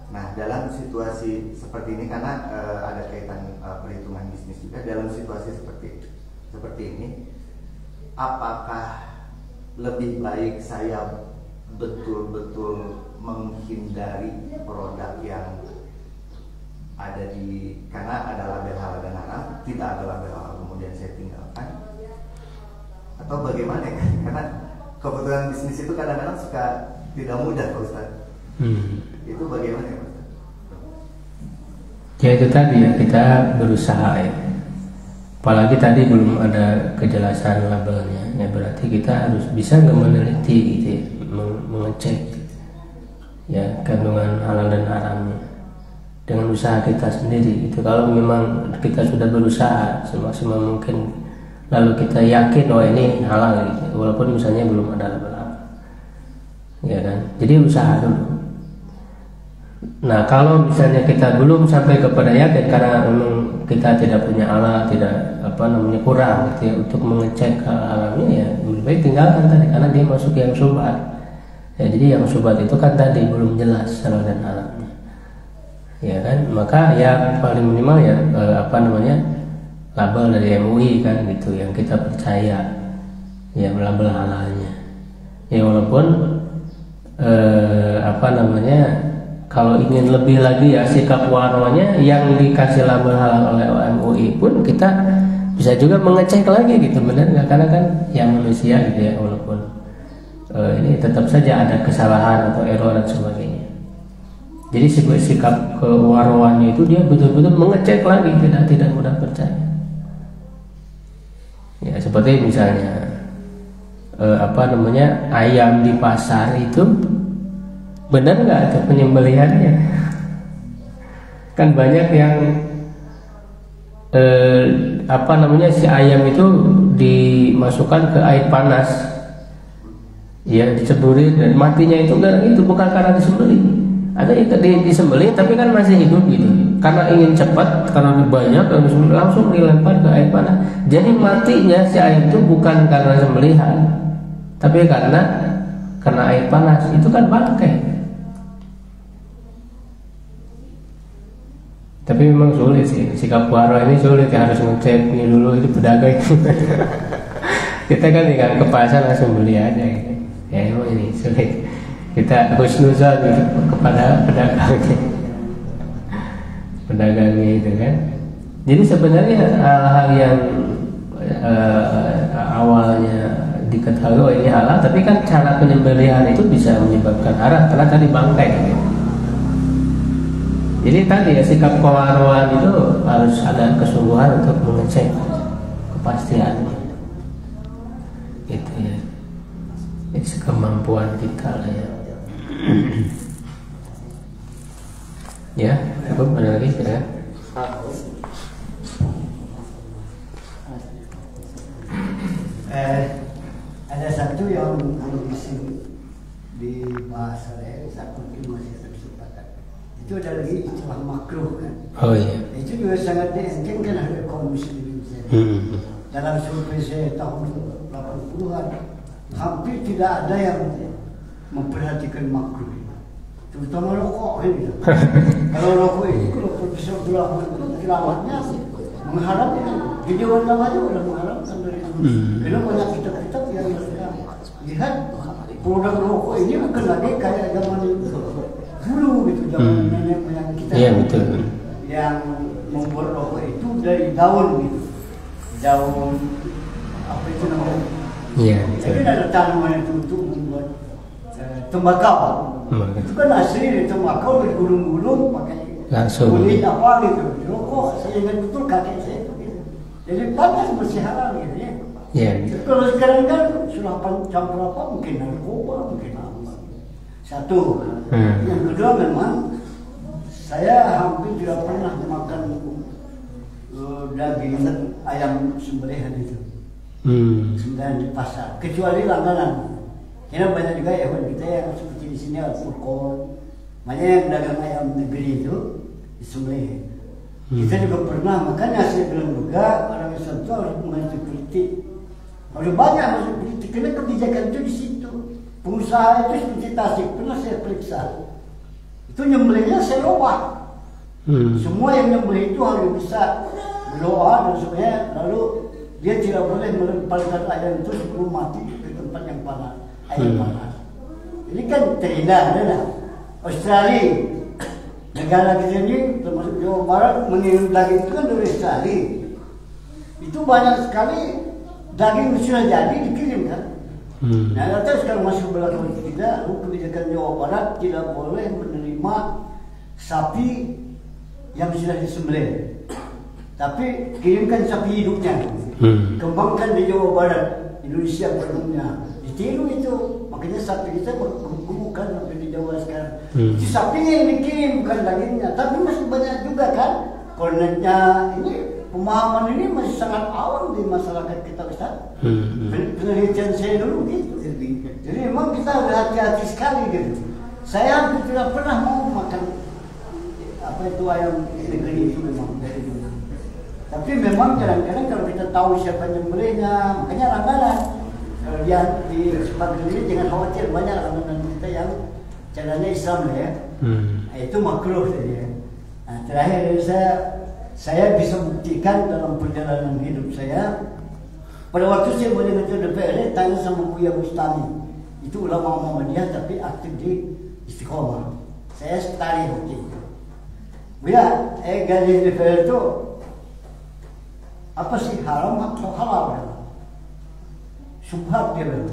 Nah, dalam situasi seperti ini, karena ada kaitan perhitungan bisnis juga, dalam situasi seperti ini, apakah lebih baik saya betul-betul menghindari produk yang ada karena ada label halal dan haram, tidak ada label halal kemudian saya tinggalkan, atau bagaimana ya? Karena kebetulan bisnis itu kadang-kadang suka tidak mudah, Pak Ustaz. Itu bagaimana ya, Pak Ustaz? Ya itu tadi ya, kita berusaha ya. Apalagi tadi belum ada kejelasan labelnya, ya berarti kita harus bisa meneliti gitu ya, mengecek ya kandungan halal dan haramnya dengan usaha kita sendiri. Itu kalau memang kita sudah berusaha semaksimal mungkin, lalu kita yakin oh ini halal gitu, walaupun misalnya belum ada label, ya kan? Jadi usaha dulu. Nah, kalau misalnya kita belum sampai kepada yakin karena memang kita tidak punya alat, tidak kurang gitu ya, untuk mengecek alamnya, ya lebih baik tinggalkan tadi, karena dia masuk yang syubhat. Ya, jadi yang syubhat itu kan tadi belum jelas salah dan alamnya, ya kan. Maka ya paling minimal ya label dari MUI kan gitu yang kita percaya, ya label halalnya. Ya walaupun kalau ingin lebih lagi ya sikap waronya yang dikasih label halal oleh MUI pun kita bisa juga mengecek lagi gitu, benar nggak, karena kan yang manusia gitu ya, walaupun ini tetap saja ada kesalahan atau error dan sebagainya. Jadi sikap kewaroannya itu dia betul-betul mengecek lagi, tidak mudah percaya. Ya seperti misalnya ayam di pasar itu benar nggak ada penyembelihannya? Kan banyak yang si ayam itu dimasukkan ke air panas, ya diceburin dan matinya itu bukan karena disembelih. Ada yang disembelih tapi kan masih hidup gitu. Karena ingin cepat, karena banyak langsung dilempar ke air panas. Jadi matinya si ayam itu bukan karena sembelihan, tapi karena air panas. Itu kan bangkai. Tapi memang sulit sih, sikap waro ini sulit ya, harus ngecek ini dulu, itu pedagang itu. Kita kan tinggal ke pasar langsung beli aja gitu. Ya emang ini sulit. Kita husnuzon gitu kepada pedagangnya itu kan. Jadi sebenarnya hal-hal yang awalnya diketahui oh ini halal, tapi kan cara penyembelihan itu bisa menyebabkan haram karena tadi bangkai gitu. Jadi tadi ya sikap kewaroan itu harus ada kesungguhan untuk mengecek kepastiannya. Itu ya. Itu kemampuan kita lah ya. Ya, cukup ada lagi ya. Ada satu yang di bahasa saya mungkin masih tersebut. Itu ada lagi istilah makruh kan. Oh iya. Itu juga sangat diinginkan oleh kaum muslimin. Dalam survei saya tahun 80-an hampir tidak ada yang memperhatikan makruh, terutama rokok ini. Kalau rokok itu kalau Profesor Keramatnya mengharapkan di Dewan Ulama juga sudah mengharapkan dari itu. Karena banyak kitab-kitab yang lihat produk rokok ini bukan lagi kayak zaman dulu gitu, zaman nenek moyang kita. Iya betul. Yang membuat rokok itu dari daun gitu, daun apa itu namanya? Iya. Jadi ada tanaman itu untuk membuat tembakau. Itu kan asli dari tembakau dari gunung-gunung pakai kulit apa gitu. Rokok saya ingat betul kakek saya begitu. Jadi panas bersih halal gitu ya. Iya. Kalau sekarang kan sudah campur apa mungkin narkoba mungkin apa. Satu. Yang kedua memang saya hampir tidak pernah makan daging ayam sembelihan itu. Sembelihan di pasar, kecuali langganan. Karena banyak juga hewan kita yang seperti di sini Al-Furqon, banyak yang dagang ayam negeri itu disembelih. Kita juga pernah, makanya saya bilang juga orang Islam itu harus mengerti politik. Harus banyak masuk politik, karena kebijakan itu di situ. Pengusaha itu seperti Tasik, pernah saya periksa. Itu nyembelihnya sewa. Semua yang nyembelih itu harus bisa berdoa dan sebagainya. Lalu dia tidak boleh melemparkan ayam itu sebelum mati ke tempat yang panas, air panas. Ini kan terindah, ada. Australia, negara kita ini termasuk Jawa Barat mengirim daging itu kan dari Australia. Itu banyak sekali daging sudah jadi dikirim kan. Nah, ternyata sekarang masih berlaku kita, kebijakan Jawa Barat tidak boleh menerima sapi yang sudah disembelih, tapi kirimkan sapi hidupnya. Kembangkan di Jawa Barat, Indonesia penuhnya ditiru itu, makanya sapi kita bergemukan sampai di Jawa sekarang. Itu sapinya yang dikirim bukan dagingnya, tapi masih banyak juga kan. Koneknya ini pemahaman ini masih sangat awam di masyarakat kita Ustaz. Penelitian saya dulu gitu. Jadi memang kita harus hati-hati sekali gitu. Saya hampir tidak pernah mau makan apa itu ayam negeri itu memang dari dulu. Tapi memang kadang-kadang kalau kita tahu siapa nyembelihnya, makanya langganan. Kalau dia di sepak ini jangan khawatir, banyak langganan kita yang caranya Islam ya. Itu makruh saja. Nah, terakhir dari saya bisa buktikan dalam perjalanan hidup saya. Pada waktu saya boleh ketua DPR, tanya sama Buya Bustami. Itu ulama Muhammadiyah tapi aktif di Istiqomah. Saya setari waktu itu. Buya, gaji DPR itu apa sih, haram atau halal? Subhat dia bilang.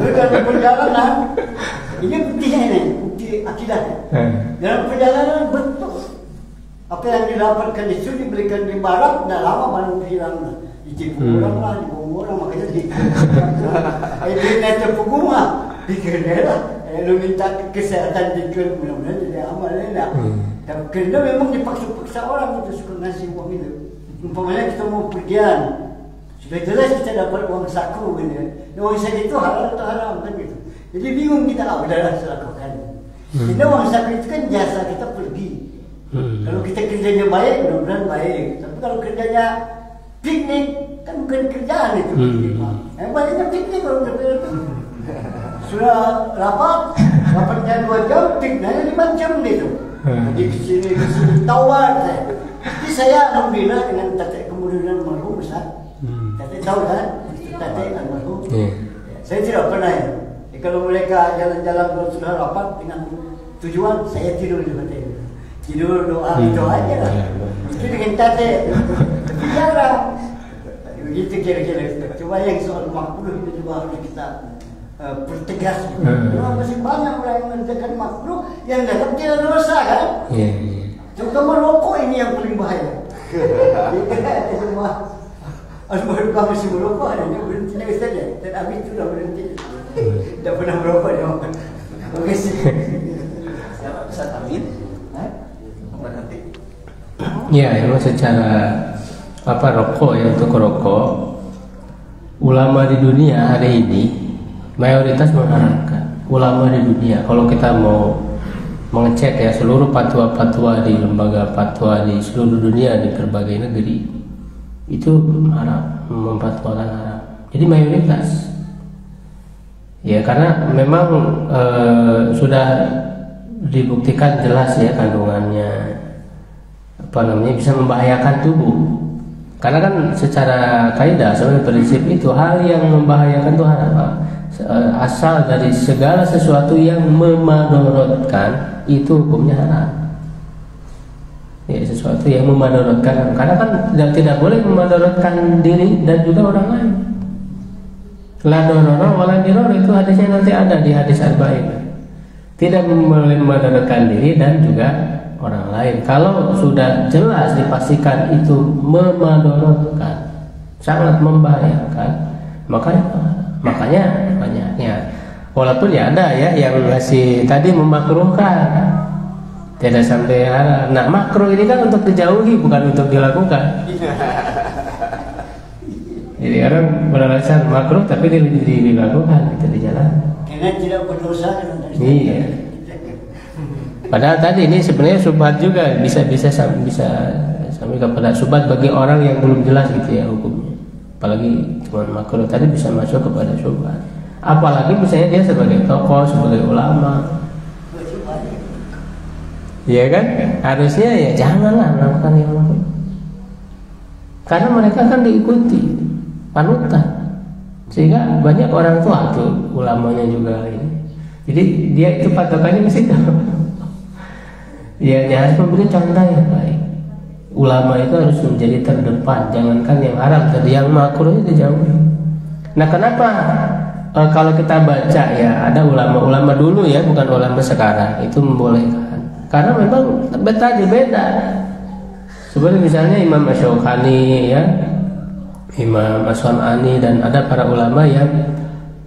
Dalam perjalanan, ini buktinya ini, bukti akidahnya. Dalam perjalanan betul. Apa yang didapatkan di sini diberikan di barat, dah lama baru hilang. Ditipu orang lah, dibuang orang, makanya dia terpukul mah, dikira lah. Lu minta kesehatan dikira, mudah-mudahan jadi amal lah. Tapi kerana memang dipaksa-paksa orang itu suka ngasih uang itu. Umpamanya kita mau pergian, sudah jelas kita dapat uang saku gitu. Uang saku itu halal atau haram kan gitu. Jadi bingung kita, udahlah lakukan. Kita uang saku itu kan jasa kita pergi. Kalau kita kerjanya baik, mudah-mudahan baik. Tapi kalau kerjanya piknik, kan bukan kerjaan itu. Yang banyaknya piknik kalau kerja itu. Sudah rapatnya 2 jam, pikniknya 5 jam gitu. Jadi kesini tawar saya. Jadi saya alhamdulillah dengan Tate kemudian almarhum besar. Tate tahu kan? Tate almarhum. Saya tidak pernah ya. Kalau mereka jalan-jalan sudah rapat dengan tujuan, saya tidur di hotel. Tidur doa itu aja lah. Itu dengan Tate. Tapi jarang. Begitu kira-kira. Cuma yang soal makruh itu juga harus kita pertegas. Masih banyak orang yang mengerjakan makruh yang dalam tidak dosa kan? Terutama rokok ini yang paling bahaya. Jadi semua almarhum kami masih merokok, adanya berhentinya saja. Dan Abi itu sudah berhenti. Tidak pernah merokok dia. Oke sih. Ustaz Amin berhenti. Ya, memang secara rokok ya, untuk rokok, ulama di dunia hari ini mayoritas mengharapkan. Ulama di dunia, kalau kita mau mengecek ya seluruh fatwa-fatwa di lembaga fatwa di seluruh dunia di berbagai negeri itu haram, memfatwakan haram. Jadi mayoritas ya, karena memang sudah dibuktikan jelas ya kandungannya bisa membahayakan tubuh. Karena kan secara kaidah sebagai prinsip itu hal yang membahayakan itu haram. Asal dari segala sesuatu yang memadorotkan itu hukumnya haram. Ya, sesuatu yang memadorotkan, karena kan tidak boleh memadorotkan diri dan juga orang lain. La dororo wala diror, itu hadisnya nanti ada di hadis arba'in. Tidak boleh memadorotkan diri dan juga orang lain. Kalau sudah jelas dipastikan itu memadorotkan, sangat membahayakan, makanya banyaknya. Walaupun ya ada ya yang masih tadi memakruhkan, tidak sampai haram. Nah, makruh ini kan untuk dijauhi, bukan untuk dilakukan. Jadi orang beralasan makruh tapi dilakukan, itu di jalan. Karena tidak berdosa. Iya. Padahal tadi ini sebenarnya subhat juga, bisa sampai kepada subhat bagi orang yang belum jelas gitu ya hukumnya. Apalagi cuma makruh tadi bisa masuk kepada subhat. Apalagi misalnya dia sebagai tokoh, sebagai ulama, ya kan? Harusnya ya janganlah melakukan yang makruh. Karena mereka kan diikuti, panutan, sehingga banyak orang tua tuh ulamanya juga ini. Jadi dia itu patokannya mesti tahu. Dia harus memberi contoh yang baik. Ulama itu harus menjadi terdepan, jangankan yang haram, tadi yang makruh itu dijauhi. Nah, kenapa? Kalau kita baca ya, ada ulama-ulama dulu ya, bukan ulama sekarang, itu membolehkan. Karena memang beda. Seperti misalnya Imam Asy-Syaukani ya, Imam As-San'ani, dan ada para ulama yang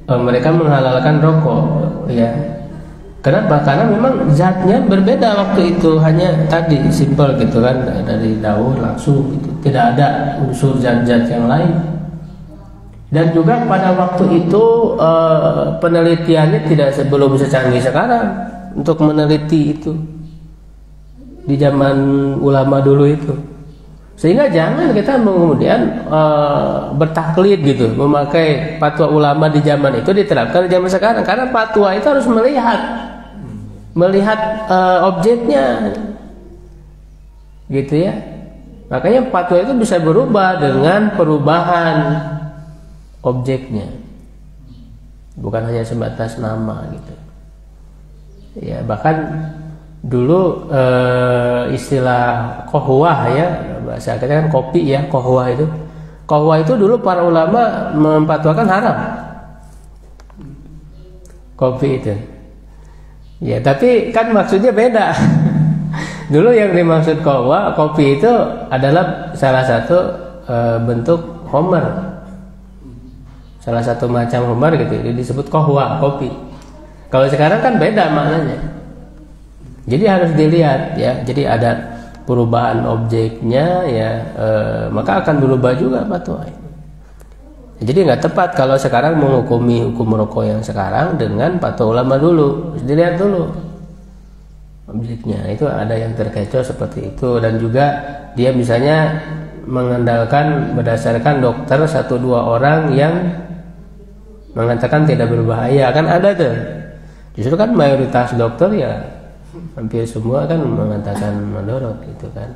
mereka menghalalkan rokok ya. Kenapa? Karena memang zatnya berbeda waktu itu, hanya tadi simpel gitu kan, dari daun langsung gitu. Tidak ada unsur zat-zat yang lain. Dan juga pada waktu itu penelitiannya tidak sebelum secanggih sekarang untuk meneliti itu di zaman ulama dulu itu. Sehingga jangan kita kemudian bertaklid gitu, memakai fatwa ulama di zaman itu diterapkan di zaman sekarang, karena fatwa itu harus melihat objeknya, gitu ya. Makanya fatwa itu bisa berubah dengan perubahan objeknya, bukan hanya sebatas nama gitu. Ya, bahkan dulu istilah kohwah ya, bahasa kita kan kopi ya, kohwah itu dulu para ulama memfatwakan haram kopi itu. Ya, tapi kan maksudnya beda. Dulu yang dimaksud kohwah, kopi itu adalah salah satu bentuk homer, salah satu macam homer gitu, disebut kohwah, kopi. Kalau sekarang kan beda maknanya. Jadi harus dilihat ya. Jadi ada perubahan objeknya ya, maka akan berubah juga fatwa. Jadi nggak tepat kalau sekarang menghukumi hukum rokok yang sekarang dengan fatwa ulama dulu. Harus dilihat dulu objeknya. Itu ada yang terkecoh seperti itu, dan juga dia misalnya mengandalkan berdasarkan dokter 1-2 orang yang mengatakan tidak berbahaya, kan ada tuh. Justru kan mayoritas dokter ya hampir semua kan mengatakan madorot gitu kan,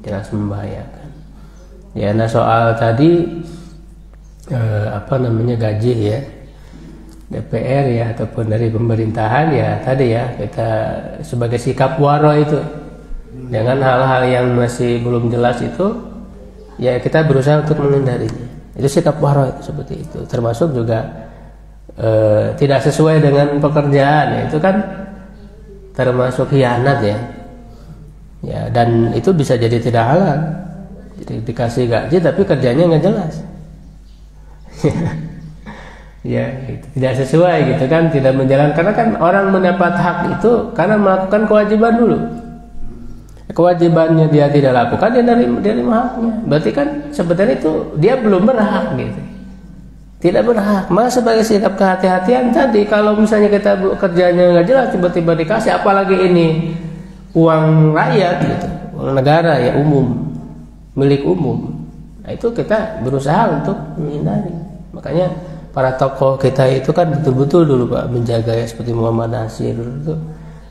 jelas membahayakan. Ya, nah soal tadi gaji ya DPR ya ataupun dari pemerintahan ya tadi ya, kita sebagai sikap waro itu dengan hal-hal yang masih belum jelas itu ya kita berusaha untuk menghindarinya. Itu sikap waro itu seperti itu, termasuk juga tidak sesuai dengan pekerjaan ya, itu kan termasuk khianat ya, dan itu bisa jadi tidak halal. Jadi dikasih gaji tapi kerjanya nggak jelas. Ya, itu tidak sesuai gitu kan, tidak menjalankan. Karena kan orang mendapat hak itu karena melakukan kewajiban dulu. Kewajibannya dia tidak lakukan, dia dari haknya. Berarti kan sebenarnya itu dia belum berhak gitu. Tidak berhak. Maka sebagai sikap kehati-hatian tadi, kalau misalnya kita kerjanya nggak jelas tiba-tiba dikasih, apalagi ini uang rakyat gitu, uang negara ya, umum, milik umum. Nah, itu kita berusaha untuk menghindari. Makanya para tokoh kita itu kan betul-betul dulu Pak menjaga ya, seperti Muhammad Nasir itu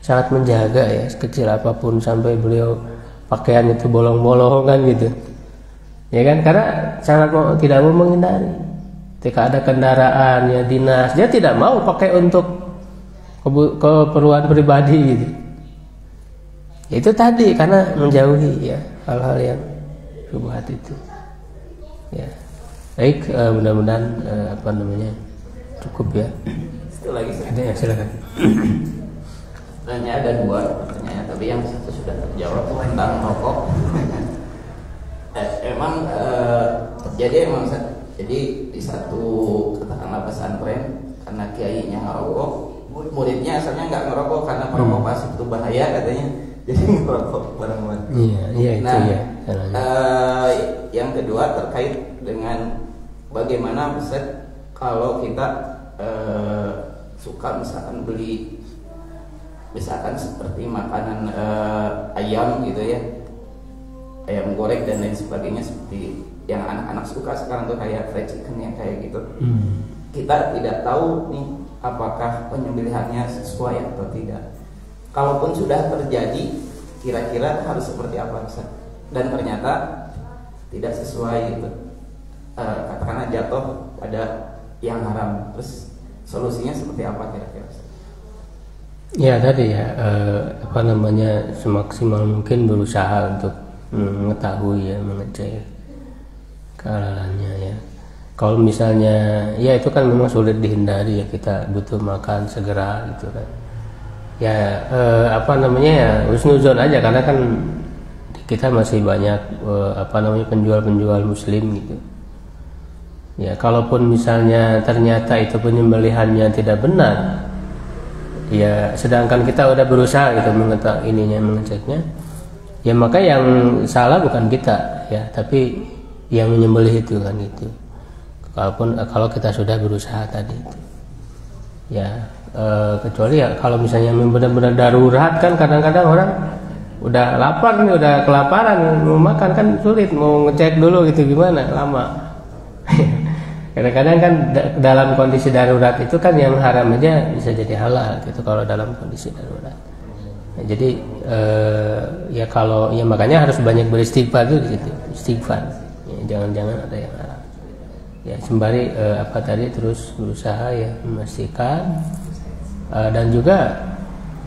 sangat menjaga ya, sekecil apapun, sampai beliau pakaian itu bolong-bolong kan gitu. Ya kan, karena sangat tidak mau menghindari. Ketika ada kendaraan ya dinas, dia tidak mau pakai untuk keperluan pribadi gitu. Itu tadi karena menjauhi ya hal-hal yang syubhat itu. Ya. Baik, mudah-mudahan cukup ya. Satu lagi ada ya, silakan. Sebenarnya ada 2 pertanyaan, tapi yang satu sudah terjawab tentang rokok. Jadi di satu katakanlah pesantren, karena kiainya ngerokok, muridnya asalnya nggak ngerokok karena merokok pasif itu bahaya katanya, jadi ngerokok bareng-bareng. Iya itu ya. Yang kedua terkait dengan bagaimana kalau kita suka misalkan beli, misalkan seperti makanan ayam gitu ya, ayam goreng dan lain sebagainya, seperti yang anak-anak suka sekarang tuh kayak fried chicken yang kayak gitu. Kita tidak tahu nih apakah penyembelihannya sesuai atau tidak. Kalaupun sudah terjadi, kira-kira harus seperti apa Ustaz? Dan ternyata tidak sesuai gitu, katakanlah jatuh pada yang haram, terus solusinya seperti apa kira-kira Ustaz? Ya tadi ya, semaksimal mungkin berusaha untuk mengetahui ya, mengecek kehalalannya ya. Kalau misalnya ya itu kan memang sulit dihindari ya, kita butuh makan segera gitu kan. Ya husnuzon aja, karena kan kita masih banyak penjual-penjual muslim gitu. Ya kalaupun misalnya ternyata itu penyembelihannya tidak benar, ya sedangkan kita udah berusaha gitu mengeceknya, ya maka yang salah bukan kita ya, tapi yang menyembelih itu kan gitu. Kalau kita sudah berusaha tadi itu ya, kecuali ya kalau misalnya benar-benar darurat kan, kadang-kadang orang udah lapar nih, udah kelaparan, mau makan kan sulit, mau ngecek dulu gitu gimana, lama. Kadang-kadang kan dalam kondisi darurat itu kan yang haram aja bisa jadi halal gitu kalau dalam kondisi darurat. Nah, jadi ya kalau ya makanya harus banyak beristighfar tuh di situ, istighfar. Ya, jangan-jangan ada yang haram. Ya sembari terus berusaha ya memastikan dan juga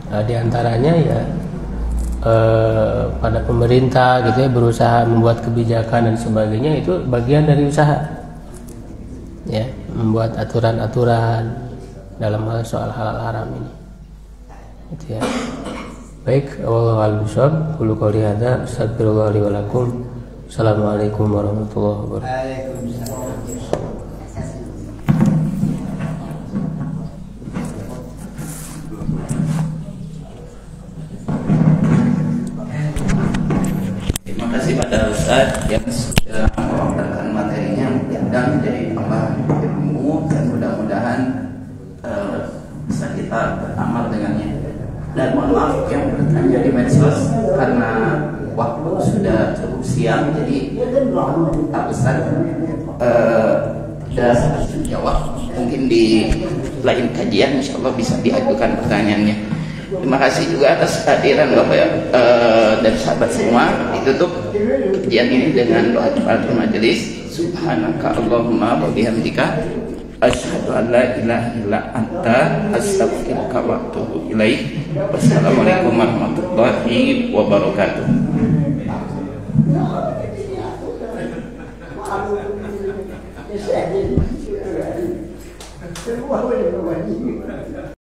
diantaranya ya pada pemerintah gitu ya berusaha membuat kebijakan dan sebagainya, itu bagian dari usaha ya, membuat aturan-aturan dalam hal soal halal haram ini gitu ya. Baik, wallahu a'lam bishawab. Qulu qouli hadza astaghfirullah li wa lakum. Assalamualaikum warahmatullahi wabarakatuh. Terima kasih pada Ustaz yang sudah memaparkan materinya dan menjadi tambahan ilmu, dan mudah-mudahan bisa kita beramal dengannya. Dan mohon maaf yang bertanya di medsos karena waktu sudah cukup siang, jadi Pak Ustaz sudah jawab. Mungkin di lain kajian insya Allah bisa diajukan pertanyaannya. Terima kasih juga atas kehadiran Bapak dan sahabat semua. Ditutup kajian ini dengan doa kifaratul majelis. Subhanaka Allahumma wa bihamdika asyhadu an la ilaha illa anta astaghfiruka wa atubu ilaik. Wassalamualaikum warahmatullahi wabarakatuh.